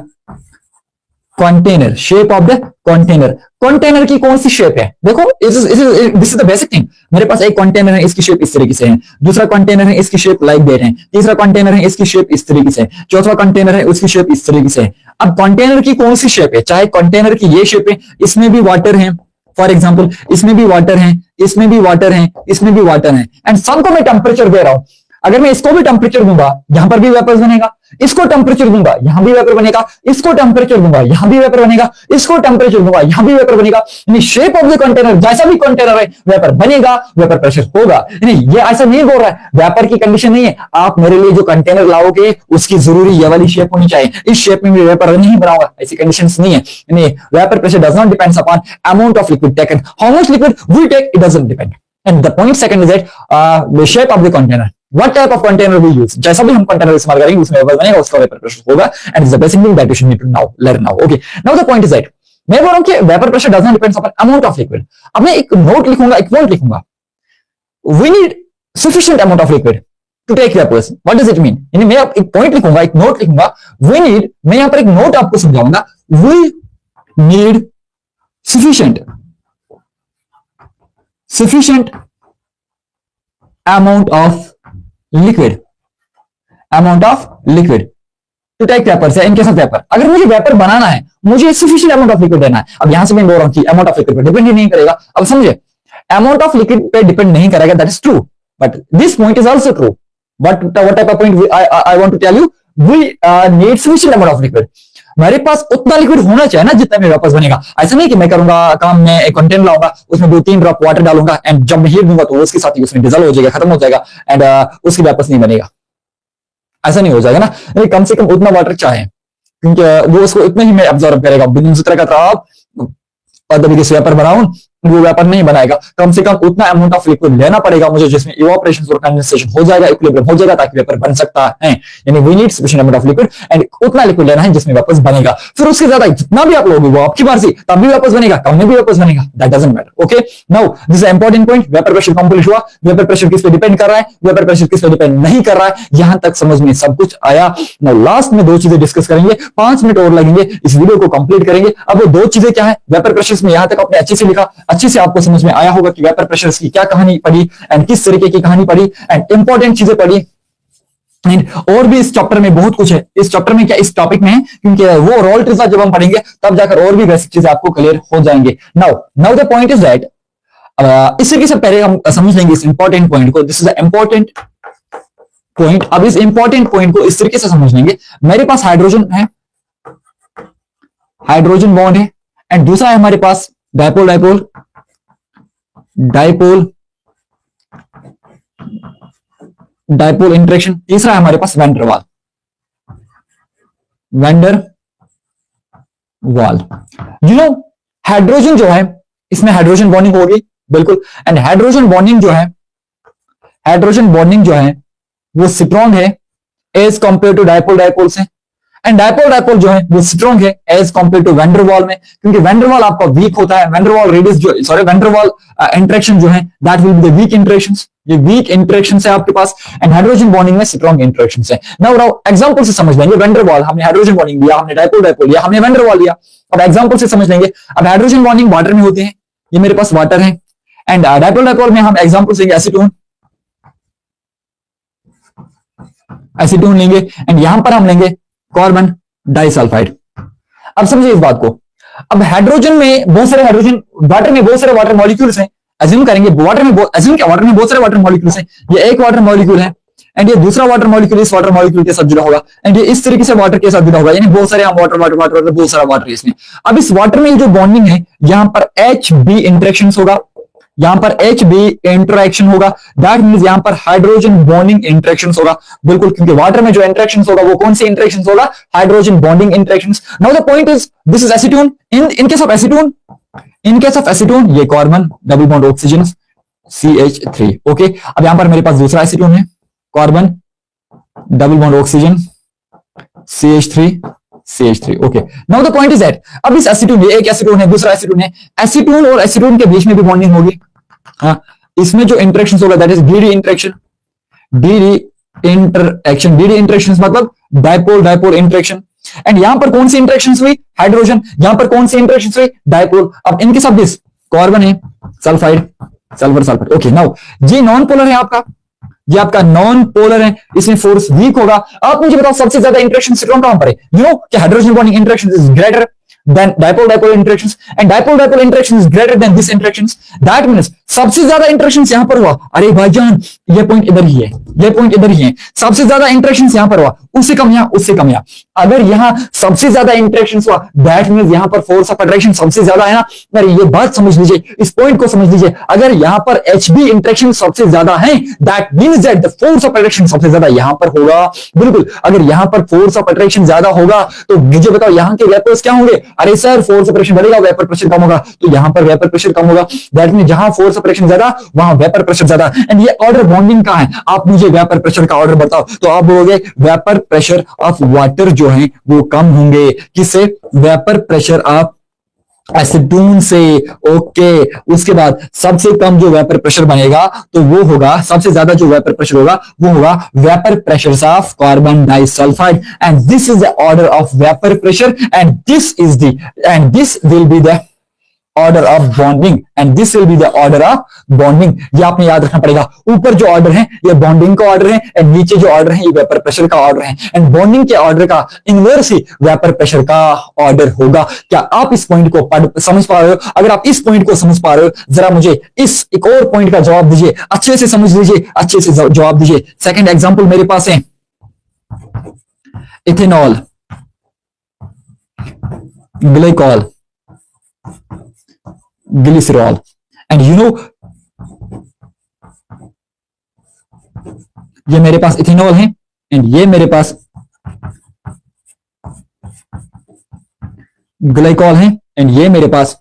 Speaker 1: container, shape of the container, container की कौन सी शेप है, देखो this is the basic thing. मेरे पास एक कंटेनर है, इसकी शेप इस तरीके से है, दूसरा कंटेनर है, इसकी शेप लाइक दैट है, तीसरा कंटेनर है, इसकी शेप इस तरीके से है, चौथा कंटेनर है, उसकी शेप इस तरीके से है। अब कंटेनर की कौन सी शेप है, चाहे कंटेनर की ये शेप है, इसमें भी वाटर है, फॉर एग्जाम्पल इसमें भी वाटर है, इसमें भी वाटर है, इसमें भी वाटर है, एंड सबको मैं टेम्परेचर दे रहा हूं। अगर मैं इसको भी टेम्परेचर दूंगा, यहां पर भी वेपर बनेगा, इसको टेम्परेचर दूंगा, यहां भी वेपर बनेगा, इसको टेम्परेचर दूंगा, यहां भी वेपर बनेगा, इसको टेम्परेचर दूंगा, यहां भी वेपर बनेगा। यानी शेप ऑफ द कंटेनर, जैसा भी कंटेनर है वेपर बनेगा, वेपर प्रेशर होगा। यानी ये ऐसा नहीं बोल रहा है, वेपर की कंडीशन नहीं है, आप मेरे लिए जो कंटेनर लाओगे उसकी जरूरी ये वाली शेप होनी चाहिए, इस शेप में भी वेपर नहीं बनाऊंगा, ऐसी कंडीशंस नहीं है। यानी vapour pressure does not depends upon amount of liquid taken, how much liquid we take, it doesn't depend. And the point second is that the shape of the container, what type of container we use, जैसा भी हम container इस्तेमाल करेंगे उसमें vapour बनेगा, उसका vapour pressure होगा, and it's the basic thing that you should need to now learn now. Okay, now the point is that मैं बोल रहा हूं कि vapour pressure does not depends upon amount of liquid. अब मैं एक नोट लिखूंगा, एक पॉइंट लिखूंगा, we need sufficient amount of liquid to take vapors. What does it mean? यानी मैं एक पॉइंट लिखूंगा, एक नोट लिखूंगा, we need, मैं यहां पर एक नोट आपको समझाऊंगा, we need sufficient amount of liquid, amount of liquid to take vapour से इनके साथ वेपर। अगर मुझे वेपर बनाना है, मुझे सफिशिएंट अमाउंट ऑफ लिक्विड देना है। अब यहां से मैं बोल रहा हूं कि अमाउंट ऑफ लिक्विड पे डिपेंड ही नहीं करेगा। अब समझे, अमाउंट ऑफ लिक्विड पे डिपेंड नहीं करेगा, that is true, but this point is also true. What type of point I want to tell you, we need sufficient amount of liquid. मेरे पास उतना लिक्विड होना चाहिए ना जितना में वापस बनेगा। ऐसा नहीं कि मैं करूंगा काम, मैं एक कंटेनर लाऊंगा, उसमें 2-3 ड्रॉप वाटर डालूंगा, एंड जब मैं हीट दूंगा तो उसके साथ ही उसमें डिजॉल्व हो जाएगा, खत्म हो जाएगा, एंड उसकी वापस नहीं बनेगा। ऐसा नहीं हो जाएगा ना, कम से कम उतना वाटर चाहे, क्योंकि वो उसको इतना ही में ऑब्जर्व करेगा। बिना तरह का आप और तरीके से वेपर बनाऊं, वो वेपर नहीं बनाएगा। कम से कम उतना अमाउंट ऑफ लिक्विड लेना पड़ेगा मुझे जिसमें इवापोरेशन और कंडेंसेशन हो जाएगा, इक्विलिब्रियम हो जाएगा, ताकि वेपर बन सकता है। यानी we need sufficient amount of liquid, and उतना लिक्विड लेना है जिसमें वापस बनेगा। फिर उसके ज्यादा जितना भी आप लोगे वो आपकी मर्जी, तब भी वापस बनेगा, कम में भी वापस बनेगा, that doesn't matter. Okay, now this is important point. Vapour pressure complete हुआ। वेपर प्रेशर किस पे डिपेंड कर रहा है, वेपर प्रेशर किस पे डिपेंड नहीं कर रहा है, यहां तक समझ में सब कुछ आया। नाउ लास्ट में 2 चीजें डिस्कस करेंगे, 5 मिनट और लगेंगे, इस वीडियो को कंप्लीट करेंगे। अब वो 2 चीजें क्या है, वेपर प्रेशर में यहां तक आपने अच्छे से लिखा, अच्छे से आपको समझ में आया होगा कि वेपर प्रेशर की क्या कहानी पढ़ी एंड किस तरीके की कहानी पढ़ी एंड इंपॉर्टेंट चीजें पढ़ी। और भी इस चैप्टर में बहुत कुछ है, इस चैप्टर में क्या, इस टॉपिक में है, क्योंकि वो रोल ट्रिजा जब हम पढ़ेंगे तब जाकर और भी बेसिक चीजें आपको क्लियर हो जाएंगे। Now the point is that, इस तरीके से पहले हम समझ लेंगे इस इंपॉर्टेंट पॉइंट को। This is the important point. अब इस इंपॉर्टेंट पॉइंट को इस तरीके से समझ लेंगे, मेरे पास हाइड्रोजन है, हाइड्रोजन बॉन्ड है, एंड दूसरा है हमारे पास dipole dipole dipole dipole interaction, तीसरा है हमारे पास van der Waal. You know hydrogen जो है, इसमें हाइड्रोजन बॉन्डिंग होगी बिल्कुल, एंड हाइड्रोजन बॉन्डिंग जो है वो स्ट्रॉन्ग है as compare to dipole dipole से, एंड डायपोल डायपोल जो है वो स्ट्रॉन्ग है as compare to van der वाल में, क्योंकि वैन डर वाल आपका वीक होता है। वैन डर वाल रेडियस जो, सॉरी वैन डर वाल इंटरेक्शन जो है that will be the weak interactions, ये वीक इंटरेक्शंस है आपके पास, एंड हाइड्रोजन बॉन्डिंग में स्ट्रॉन्ग इंटरेक्शंस है। नाउ एग्जांपल से समझ लेंगे, वैन डर वाल, हमने हाइड्रोजन बॉन्डिंग लिया, हमने डायपोल डायपोल लिया, हमने वैन डर वाल लिया। अब एग्जांपल से समझ लेंगे। अब हाइड्रोजन बॉन्डिंग वाटर में होते हैं, ये मेरे पास वाटर है, एंड डायपोल डायपोल में हम एग्जांपल से एसीटोन, एसीटोन लेंगे एंड यहां पर हम लेंगे कार्बन डाइसल्फाइड। अब समझिए इस बात को। अब हाइड्रोजन में बहुत सारे हाइड्रोजन, वाटर में बहुत सारे वाटर मॉलिक्यूल्स हैं। एज्यूम करेंगे वाटर में एज्यूम क्या, वाटर में बहुत सारे वाटर मॉलिक्यूल्स हैं। ये एक वाटर मॉलिक्यूल है एंड ये दूसरा वाटर मॉलिक्यूल इस वाटर मॉलिक्यूल के साथ जुड़ा होगा एंड ये इस तरीके से वाटर के साथ जुड़ा होगा, यानी बहुत सारे वाटर वाटर वाटर वाटर बहुत सारा वाटर है इसमें। अब इस वाटर में जो बॉन्डिंग है, यहां पर Hb इंटरेक्शंस होगा, यहां पर Hb इंटरेक्शन होगा, दैट मींस यहां पर हाइड्रोजन बॉन्डिंग इंटरेक्शंस होगा। बिल्कुल, क्योंकि वाटर में जो इंटरेक्शंस होगा वो कौन सी इंटरेक्शंस होगा, hydrogen bonding interactions. Now the point is this is acetone. In case of acetone, in case of acetone ये carbon double bond oxygen CH3। Okay, अब यहां पर मेरे पास दूसरा एसीटोन है, carbon double bond oxygen CH3। Okay, now the point is that अब इस एसीटोन, ये एक एसीटोन है, दूसरा एसीटोन है, एसीटोन और एसीटोन के बीच में भी बॉन्डिंग होगी। हाँ, इसमें जो इंटरेक्शन होगा that is DD interaction. DD interaction मतलब डायपोल डायपोल इंटरेक्शन। एंड यहां पर कौन सी इंटरेक्शन हुई, हाइड्रोजन, यहां पर कौन सी इंटरेक्शन हुई, डायपोल। अब इनके साथ दिस कार्बन है, sulphide, sulphur sulphur. Okay, now ये नॉन पोलर है आपका, ये आपका नॉन पोलर है, इसमें फोर्स वीक होगा। आप मुझे बताओ सबसे ज्यादा इंटरेक्शन कहां पर है? यू नो कि hydrogen bonding interaction is greater than dipole dipole interactions and dipole dipole interaction is greater than this interactions. That means सबसे ज्यादा इंटरेक्शंस यहां पर हुआ। अरे भाईजान, ये पॉइंट इधर ही है, ये पॉइंट इधर ही है। सबसे ज्यादा इंटरेक्शंस यहां पर हुआ, उससे कम यहां, उससे कम यहां। अगर यहां सबसे ज्यादा इंटरेक्शंस हुआ, दैट मींस यहां पर फोर्स ऑफ अट्रैक्शन सबसे ज्यादा है ना। अरे ये बात समझ लीजिए, इस पॉइंट को समझ लीजिए। अगर यहां पर Hb इंटरेक्शन सबसे ज्यादा है, that means that the force of attraction सबसे ज्यादा यहां पर होगा। बिल्कुल, अगर यहां पर फोर्स ऑफ अट्रैक्शन ज्यादा होगा तो मुझे बताओ यहां के वेपर्स क्या होंगे? अरे सर, फोर्स ऑफ प्रेशर बढ़ेगा, वेपर प्रेशर कम होगा, तो यहां पर वेपर प्रेशर कम होगा। दैट मींस जहां फोर्स ऑफ प्रेशर ज्यादा, वहां वेपर प्रेशर ज्यादा। एंड ये ऑर्डर बॉन्डिंग का है। आप मुझे वेपर प्रेशर का ऑर्डर बताओ, तो आप बोलोगे वेपर प्रेशर ऑफ वाटर जो है वो कम होंगे। किससे? वेपर ऑफ एसीटोन से। ओके, उसके बाद सबसे कम जो वेपर प्रेशर बनेगा तो वो होगा, सबसे ज्यादा जो वेपर प्रेशर होगा वो होगा vapour pressure of carbon disulphide. And this is the order of vapour pressure and this will be the order of bonding and this will be the order of bonding. ये आपने याद रखना पड़ेगा। ऊपर जो ऑर्डर है ये बॉन्डिंग का ऑर्डर है एंड नीचे जो ऑर्डर है ये वेपर प्रेशर का ऑर्डर है। एंड बॉन्डिंग के ऑर्डर का इनवर्स ही वेपर प्रेशर का ऑर्डर होगा। क्या आप इस पॉइंट को समझ पा रहे हो? अगर आप इस पॉइंट को समझ पा रहे हो, जरा मुझे इस एक और पॉइंट का जवाब दीजिए, अच्छे से समझ लीजिए, अच्छे से जवाब दीजिए। सेकंड एग्जांपल मेरे पास है ethanol, glycol, glycerol. And you know ये मेरे पास इथेनॉल है एंड ये मेरे पास ग्लाइकॉल है एंड ये मेरे पास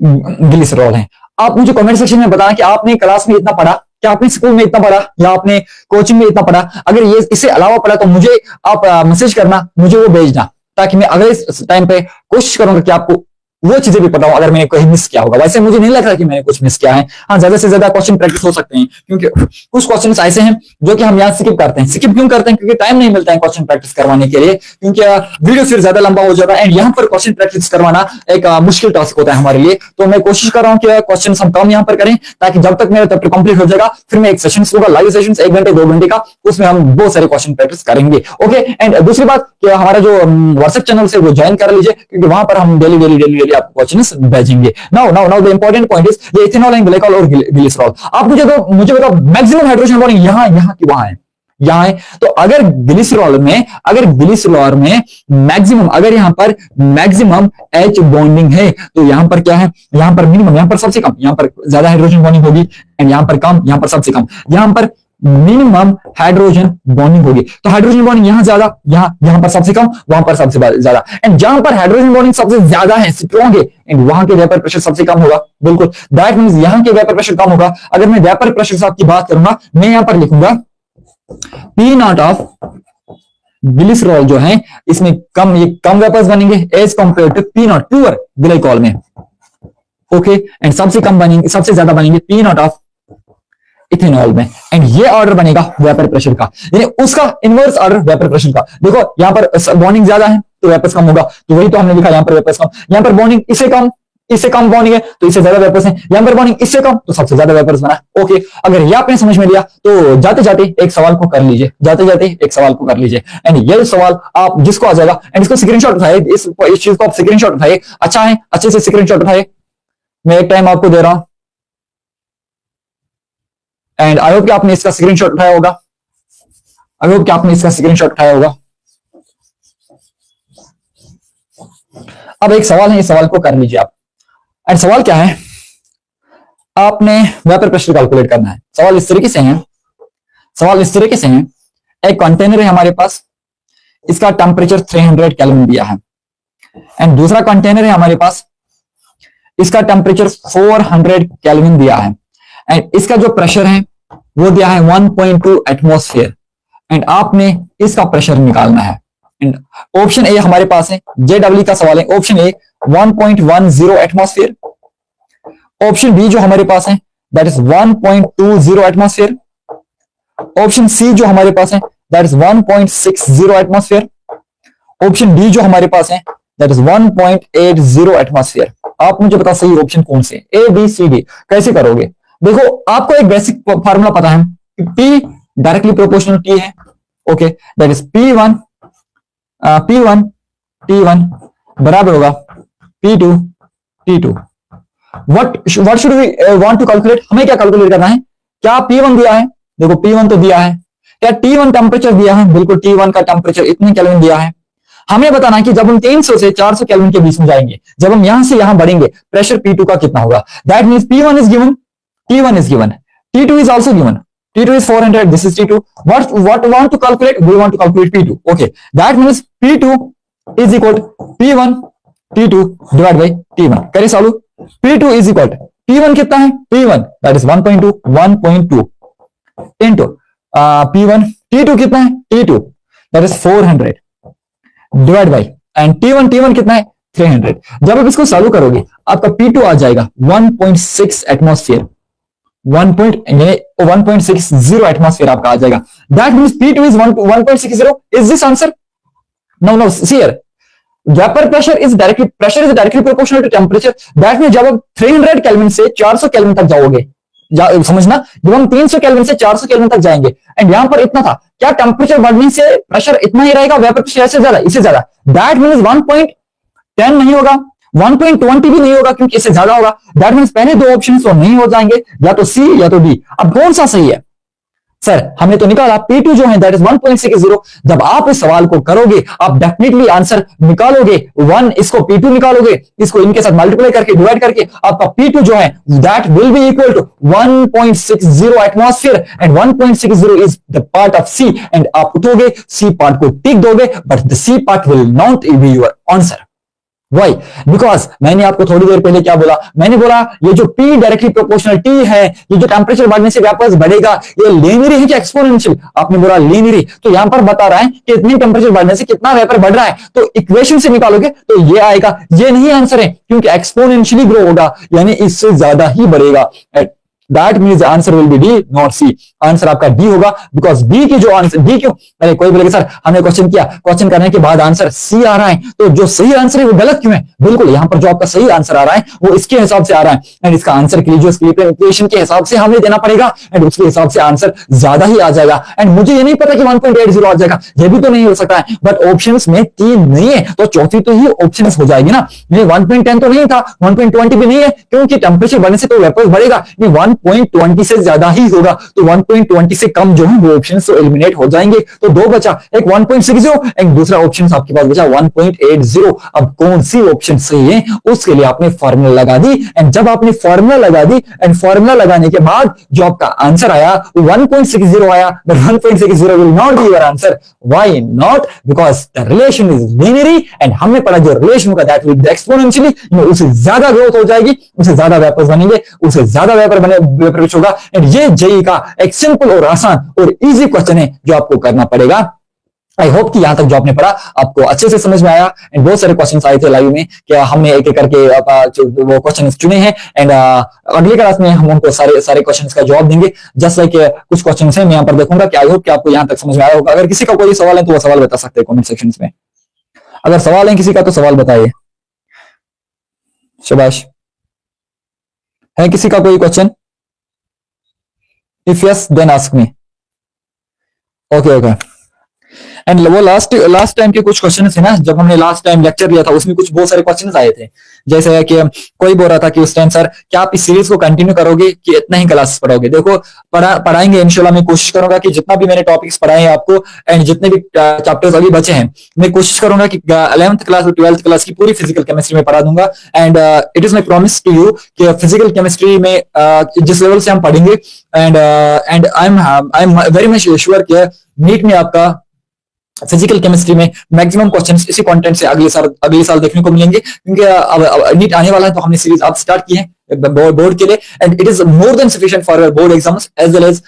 Speaker 1: ग्लिसरॉल है। आप मुझे कमेंट सेक्शन में बताना कि आपने क्लास में इतना पढ़ा, क्या आपने स्कूल में इतना पढ़ा या आपने कोचिंग में इतना पढ़ा। अगर ये इससे अलावा पढ़ा तो मुझे आप मैसेज करना, मुझे वो भेजना, ताकि मैं अगले टाइम पे कोशिश करूंगा कि आपको वो चीजें भी पता हो अगर मैंने कहीं मिस किया होगा। वैसे मुझे नहीं लग रहा कि मैंने कुछ मिस किया है। हाँ, ज्यादा से ज्यादा क्वेश्चन प्रैक्टिस हो सकते हैं, क्योंकि कुछ क्वेश्चन ऐसे हैं जो कि हम यहाँ स्किप करते हैं। स्किप क्यों करते हैं? क्योंकि टाइम नहीं मिलता है क्वेश्चन प्रैक्टिस करवाने के लिए, क्योंकि वीडियो फिर ज्यादा लंबा हो जाता है एंड यहाँ पर क्वेश्चन प्रैक्टिस करवाना एक मुश्किल टास्क होता है हमारे लिए। तो मैं कोशिश कर रहा हूँ कि क्वेश्चन हम कम यहाँ पर करें, ताकि जब तक मेरा चैप्टर कंप्लीट हो जाएगा फिर मैं एक सेशन होगा, लाइव सेशन 1 घंटे 2 घंटे का, उसमें हम बहुत सारे क्वेश्चन प्रैक्टिस करेंगे। ओके, एंड दूसरी बात कि हमारा जो व्हाट्सएप चैनल से वो ज्वाइन कर लीजिए, क्योंकि वहां पर हम डेली आपको क्वेश्चन भेजेंगे। Now the important point is ये इथेनॉल एंड ग्लाइकॉल और ग्लिसरॉल। आप मुझे बताओ मैक्सिमम हाइड्रोजन बॉन्डिंग यहाँ की वहां है, यहाँ है। तो अगर ग्लिसरॉल में मैक्सिमम, अगर यहाँ पर मैक्सिमम H बॉन्डिंग है तो यहाँ पर क्या है? यहाँ पर मिनिमम, यहाँ पर सबसे कम, यहाँ पर ज्यादा हाइड्रोजन बॉन्डिंग होगी एंड यहाँ पर कम, यहाँ पर सबसे कम, यहाँ पर मिनिमम हाइड्रोजन बॉन्डिंग होगी। तो हाइड्रोजन बॉन्डिंग यहां ज्यादा, यहां पर सबसे कम, वहां पर सबसे ज्यादा। एंड जहां पर हाइड्रोजन बॉन्डिंग सबसे ज्यादा है, स्ट्रॉन्ग है, एंड वहां के वेपर प्रेशर सबसे कम होगा। बिल्कुल, दैट मींस यहां के वेपर प्रेशर कम होगा। अगर मैं वेपर प्रेशर की बात करूंगा, मैं यहां पर लिखूंगा P0 ऑफ ग्लिसरॉल जो है, इसमें कम, ये कम वेपर्स बनेंगे as compare to P0 pure glycol में। ओके, एंड सबसे कम बनेंगे, सबसे ज्यादा बनेंगे P0 ऑफ इथेनॉल में। एंड ये ऑर्डर बनेगा वेपर प्रेशर का, यानी उसका इनवर्स ऑर्डर वेपर प्रेशर का। देखो यहां पर बॉन्डिंग ज्यादा है तो वेपर्स कम होगा, तो वही तो हमने लिखा, यहां पर वेपर्स कम, यहां पर बॉन्डिंग इससे कम इससे कम बॉन्डिंग है तो इससे ज्यादा वेपर्स है, यहाँ पर बॉन्डिंग इससे कम तो सबसे ज्यादा वेपर्स बना। ओके, अगर ये आपने समझ में लिया तो जाते जाते एक सवाल को कर लीजिए, जाते जाते एक सवाल को कर लीजिए। एंड ये सवाल आप जिसको आ जाएगा एंड इसको स्क्रीनशॉट उठाए, इस चीज को आप स्क्रीनशॉट उठाए, अच्छा है, अच्छे से स्क्रीनशॉट उठाए। मैं एक टाइम आपको दे रहा हूं एंड आई होप कि आपने इसका स्क्रीनशॉट उठाया होगा, आई होप कि आपने इसका स्क्रीनशॉट उठाया होगा। अब एक सवाल है, इस सवाल को कर लीजिए आप। एंड सवाल क्या है, आपने वेपर प्रेशर कैलकुलेट करना है। सवाल इस तरीके से है, सवाल इस तरीके से है, एक कंटेनर है हमारे पास, इसका टेम्परेचर 300 केल्विन दिया है एंड दूसरा कंटेनर है हमारे पास, इसका टेम्परेचर 400 केल्विन दिया है एंड इसका जो प्रेशर है वो दिया है 1.2 एटमॉस्फेयर एंड आपने इसका प्रेशर निकालना है। एंड ऑप्शन ए हमारे पास है, जेडब्ल्यू का सवाल है, option A 1.10 atmosphere, option B जो हमारे पास है that is 1.20 atmosphere, option C जो हमारे पास है that is 1.60 atmosphere, option D जो हमारे पास है दैट इज 1.80 एटमॉस्फेयर। आप मुझे बता सही ऑप्शन कौन से, ए बी सी डी। कैसे करोगे, देखो आपको एक बेसिक फार्मूला पता है कि P डायरेक्टली प्रोपोर्शनल T है। Okay, that is P1 T1 बराबर होगा P2 T2। What should we want to calculate, हमें क्या कैलकुलेट करना है, क्या P1 दिया है, देखो P1 तो दिया है, क्या T1 टेम्परेचर दिया है, बिल्कुल T1 का टेम्परेचर इतने केल्विन दिया है। हमें बताना है कि जब हम 300 से 400 केल्विन के बीच में जाएंगे, जब हम यहां से यहां बढ़ेंगे, प्रेशर P2 का कितना होगा। That means P1 is given, T1 is given, T2 is also given, T2 is 400, this is T2. What want to calculate, we want to calculate P2. Okay, that means P2 is equal to P1 T2 divided by T1। करें solve, P2 is equal to P1 कितना है, P1 that is 1.2 into P1, T2 कितना है, T2 that is 400 divided by and T1 कितना है 300। जब आप इसको सॉल्व करोगे आपका P2 आ जाएगा 1.6 एटमॉस्फेयर, 1.60 एटमॉस्फेयर आपका आ जाएगा। That means P2 is 1.60। Is this answer? No see here, vapour pressure is directly proportional to temperature. That means जब आप 300 केल्विन से 400 केल्विन तक जाओगे, समझना, जब हम 300 केल्विन से 400 केल्विन तक जाएंगे एंड यहां पर इतना था, क्या टेम्परेचर बढ़ने से प्रेशर इतना ही रहेगा, वेपर प्रेशर इससे ज्यादा, इससे ज्यादा। दैट मींस 1.10 नहीं होगा, 1.20 भी नहीं होगा क्योंकि इससे ज्यादा होगा। दैट मींस पहले दो ऑप्शन तो नहीं हो जाएंगे, या तो सी या तो डी। अब कौन सा सही है सर, हमने तो निकाला P2 जो है दैट इज 1.60। जब आप इस सवाल को करोगे आप डेफिनेटली आंसर निकालोगे, 1 इसको P2 निकालोगे, इसको इनके साथ मल्टीप्लाई करके डिवाइड करके आपका P2 जो है that will be equal to 1.60 atmosphere and 1.60 is the part of C and आप उठोगे सी पार्ट को टिक दोगे, but the C part will not be your answer. Why? Because मैंने आपको थोड़ी देर पहले क्या बोला, मैंने बोला ये जो P डायरेक्टली प्रोपोर्शनल T है, ये जो टेम्परेचर बढ़ने से वेपर्स बढ़ेगा, ये लीनियर है कि एक्सपोनेंशियल। आपने बोला लीनियर, तो यहां पर बता रहा है कि इतनी टेम्परेचर बढ़ने से कितना वेपर बढ़ रहा है, तो इक्वेशन से निकालोगे तो ये आएगा। ये नहीं आंसर है क्योंकि एक्सपोनेंशियली ग्रो होगा, यानी इससे ज्यादा ही बढ़ेगा। That means answer will be D not C. Answer आपका डी होगा, बिकॉज बी की जो आंसर, डी क्यों, अरे कोई बोलेगा सर हमने क्वेश्चन किया, क्वेश्चन करने के बाद आंसर सी आ रहा है, तो जो सही आंसर है वो गलत क्यों है। बिल्कुल यहां पर जो आपका सही आंसर आ रहा है वो इसके हिसाब से आ रहा है एंड इसका आंसर के लिए जो इक्वेशन के हिसाब से हमें देना पड़ेगा एंड उसके हिसाब से आंसर ज्यादा ही आ जाएगा। एंड मुझे ये नहीं पता कि 1.80 आ जाएगा, ये भी तो नहीं हो सकता है, बट ऑप्शंस में 3 नहीं है तो चौथी तो ही ऑप्शन हो जाएगी ना। ये 1.10 तो नहीं था, 1.20 भी नहीं है क्योंकि टेम्परेचर बढ़ने से तो वेपर बढ़ेगा, ये 1.20 से ज्यादा ही होगा, तो 1.20 से कम जो है वो ऑप्शन तो एलिमिनेट हो जाएंगे। तो दो बचा, एक 1.60 एक दूसरा ऑप्शन आपके पास बचा 1.80। अब कौन सी ऑप्शन सही है उसके लिए आपने फॉर्मूला लगा दी एंड जब आपने फॉर्मूला लगा दी एंड फॉर्मूला लगाने के बाद जो आपका आंसर आया वो 1.60 आया, but 1.60 will not be your answer. Why not? Because the relation is linearly and हमने पढ़ा जो रिलेशन होगा दैट विल बी एक्सपोनेंशियली, उससे ज्यादा ग्रोथ हो जाएगी, उससे ज्यादा वेपर्स बनेंगे, उससे ज्यादा वेपर विच होगा। एंड ये जेई का एक सिंपल और आसान और इजी क्वेश्चन है जो आपको करना पड़ेगा। आई होप कि यहां तक जो आपने पढ़ा आपको अच्छे से समझ में आया एंड बहुत सारे क्वेश्चंस आए थे लाइव में कि हमने एक एक करके वो क्वेश्चंस चुने हैं एंड अगली क्लास में हम उनको सारे क्वेश्चंस का जवाब देंगे। जस्ट लाइक कुछ क्वेश्चंस हैं मैं यहां पर देखूंगा कि आई होप कि आपको यहां तक समझ में आया होगा। अगर किसी का कोई सवाल है तो वो सवाल बता सकते हैं कमेंट सेक्शन में। अगर सवाल है किसी का तो सवाल बताइए। शाबाश। है किसी का कोई question? If yes then ask me. Okay okay. And वो लास्ट टाइम के कुछ क्वेश्चन थे ना, जब हमने लास्ट टाइम लेक्चर लिया था, उसमें कुछ बहुत सारे क्वेश्चन आए थे। जैसे कि कोई बोल रहा था कि उस टाइम सर क्या आप इस सीरीज को कंटिन्यू करोगे कि इतना ही क्लासेस पढ़ोगे? देखो पढ़ाएंगे इंशाल्लाह। मैं कोशिश करूंगा कि जितना भी मैंने टॉपिक्स पढ़ाए हैं आपको एंड जितने भी चैप्टर्स अभी बचे हैं, मैं कोशिश करूंगा कि 11th क्लास और 12th क्लास की पूरी फिजिकल केमिस्ट्री में पढ़ा दूंगा। And it is my promise to you कि फिजिकल केमिस्ट्री में जिस लेवल से हम पढ़ेंगे and I am very much sure कि नीट में आपका फिजिकल केमिस्ट्री में मैक्सिमम क्वेश्चंस इसी कंटेंट से अगले साल देखने को मिलेंगे, क्योंकि अब नीट आने वाला है। तो हमने सीरीज अब स्टार्ट की है बोर्ड के लिए and it is more than sufficient for board exams as well as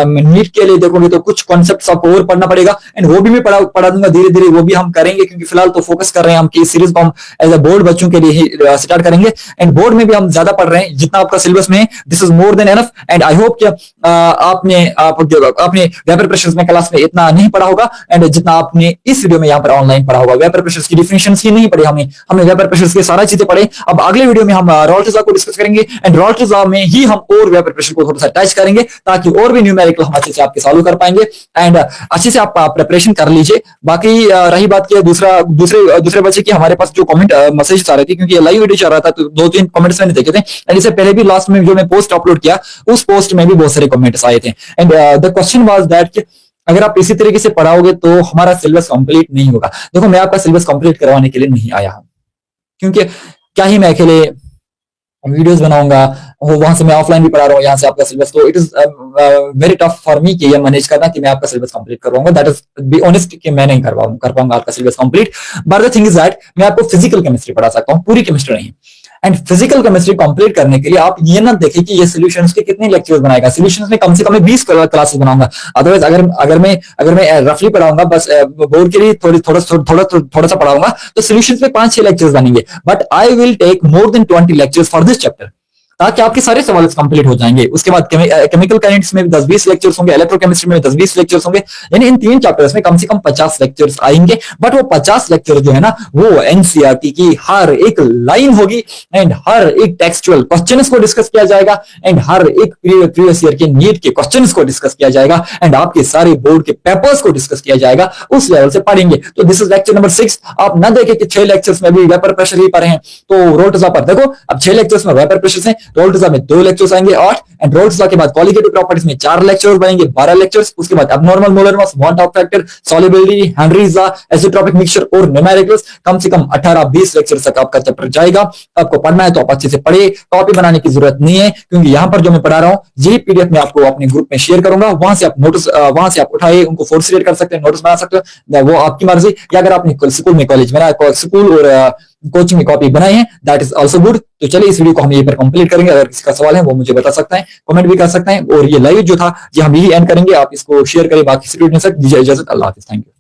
Speaker 1: NEET के लिए। देखोगे तो कुछ कॉन्सेप्ट्स आपको और पढ़ना पड़ेगा एंड वो भी मैं पढ़ा दूंगा धीरे धीरे, वो भी हम करेंगे, क्योंकि फिलहाल तो फोकस कर रहे हैं हम कि सीरीज को हम एज अ बोर्ड बच्चों के लिए ही स्टार्ट करेंगे। एंड बोर्ड में भी हम ज्यादा पढ़ रहे हैं जितना आपका सिलेबस में है, this is more than enough. And I hope कि आपने वेपर प्रेशर्स में क्लास में इतना नहीं पढ़ा होगा एंड जितना आपने इस वीडियो में यहाँ पर ऑनलाइन पढ़ा होगा। वेपर प्रेशर्स की डिफिनेशंस ही नहीं पढ़े हमने वेपर प्रेशर्स की सारा चीजें पढ़े। अब अगले वीडियो में हम रॉल्ट को डिस्कस करेंगे एंड रॉल्ट में ही हम और वेपर प्रेशर को थोड़ा सा टच करेंगे, ताकि और भी न्यूमेरिकल हम अच्छे से आपके सॉल्व कर पाएंगे। एंड अच्छे से आप प्रिपरेशन कर लीजिए। बाकी रही बात की दूसरे बच्चे की, हमारे पास जो कमेंट मैसेज आ रहे थे, क्योंकि लाइव वीडियो चल रहा था तो 2-3 कमेंट्स मैंने देखे थे एंड इससे पहले भी लास्ट में जो मैं पोस्ट अपलोड किया उस पोस्ट में भी बहुत सारे कमेंट्स आए थे। And the question was that अगर आप इसी तरीके से पढ़ाओगे तो हमारा सिलेबस कंप्लीट नहीं होगा। देखो मैं आपका सिलेबस कंप्लीट करवाने के लिए नहीं आया हूं, क्योंकि क्या ही मैं अकेले वीडियोस बनाऊंगा, वहां से मैं ऑफलाइन भी पढ़ा रहा हूँ, यहाँ से आपका सिलेबस। तो it is very tough for me कि ये मैनेज करना कि मैं आपका सिलेबस कंप्लीट करवाऊंगा। दैट इज बी ऑनेस्ट कि मैं नहीं कर पाऊंगा आपका syllabus complete. But the thing is that मैं आपको फिजिकल केमिस्ट्री पढ़ा सकता हूँ, पूरी केमिस्ट्री नहीं। एंड फिजिकल केमिस्ट्री कंप्लीट करने के लिए आप ये ना देखें कि ये सॉल्यूशंस के कितने लेक्चर्स बनाएगा। सॉल्यूशंस में कम से कम 20 क्लासेस बनाऊंगा। अदरवाइज अगर मैं रफली पढ़ाऊंगा, बस बोर्ड के लिए थोड़ा सा पढ़ाऊंगा, तो सॉल्यूशंस में 5-6 लेक्चर्स बनेंगे। But I will take more than 20 lectures for this chapter, ताकि आपके सारे सवाल कंप्लीट हो जाएंगे। उसके बाद केमिकल काइनेटिक्स में 10-20 लेक्चर्स होंगे, इलेक्ट्रोकेमिस्ट्री में 10-20 लेक्चर्स होंगे, यानी इन 3 चैप्टर्स में कम से कम 50 लेक्चर्स आएंगे। बट वो 50 लेक्चर जो है ना, वो एनसीईआरटी की हर एक लाइन होगी एंड हर एक टेक्सचुअल क्वेश्चंस को डिस्कस किया जाएगा एंड हर एक प्रीवियस ईयर के नीट के क्वेश्चंस को डिस्कस किया जाएगा एंड आपके सारे बोर्ड के पेपर्स को डिस्कस किया जाएगा। उस लेवल से पढ़ेंगे। तो दिस इज लेक्चर नंबर 6। आप ना देखें कि 6 लेक्चर्स में भी वेपर प्रेशर ही पढ़े हैं। तो रोल्टजा पर देखो, अब 6 लेक्चर्स में वेपर प्रेशर है, रोल्टजा में 2 लेक्चर्स आएंगे 8 एंड रोल्टजा के बाद क्वालिटेटिव प्रॉपर्टीज में 4 लेक्चर्स बनेंगे 12 लेक्चर्स। उसके बाद abnormal molar mass, van't Hoff factor, solubility, Henry's law, azeotropic mixture और न्यूमेरिकल्स, कम से कम 18-20 लेक्चर तक आपका चैप्टर जाएगा। आपको पढ़ना है तो आप अच्छे से पढ़िए, कॉपी बनाने की जरूरत नहीं है, क्योंकि यहां पर जो मैं पढ़ा रहा हूं यही पीडीएफ में आपको अपने ग्रुप में शेयर करूंगा। वहां से आप नोट्स आप उठाइए, उनको फोर्स कर सकते हैं, नोट्स बना सकते हो, वो आपकी मर्जी। या अगर आपने स्कूल में कॉलेज में स्कूल और कोचिंग में कॉपी बनाई है, दैट इज आल्सो गुड। तो चलिए इस वीडियो को हम यहीं पर कंप्लीट करेंगे। अगर किसी का सवाल है वो मुझे बता सकता है, कमेंट भी कर सकते हैं। और ये लाइव जो था ये हम यही एंड करेंगे। आप इसको शेयर करें बाकी स्टूडेंट्स तक। दीजिए इजाजत, अल्लाह हाफिज, थैंक यू।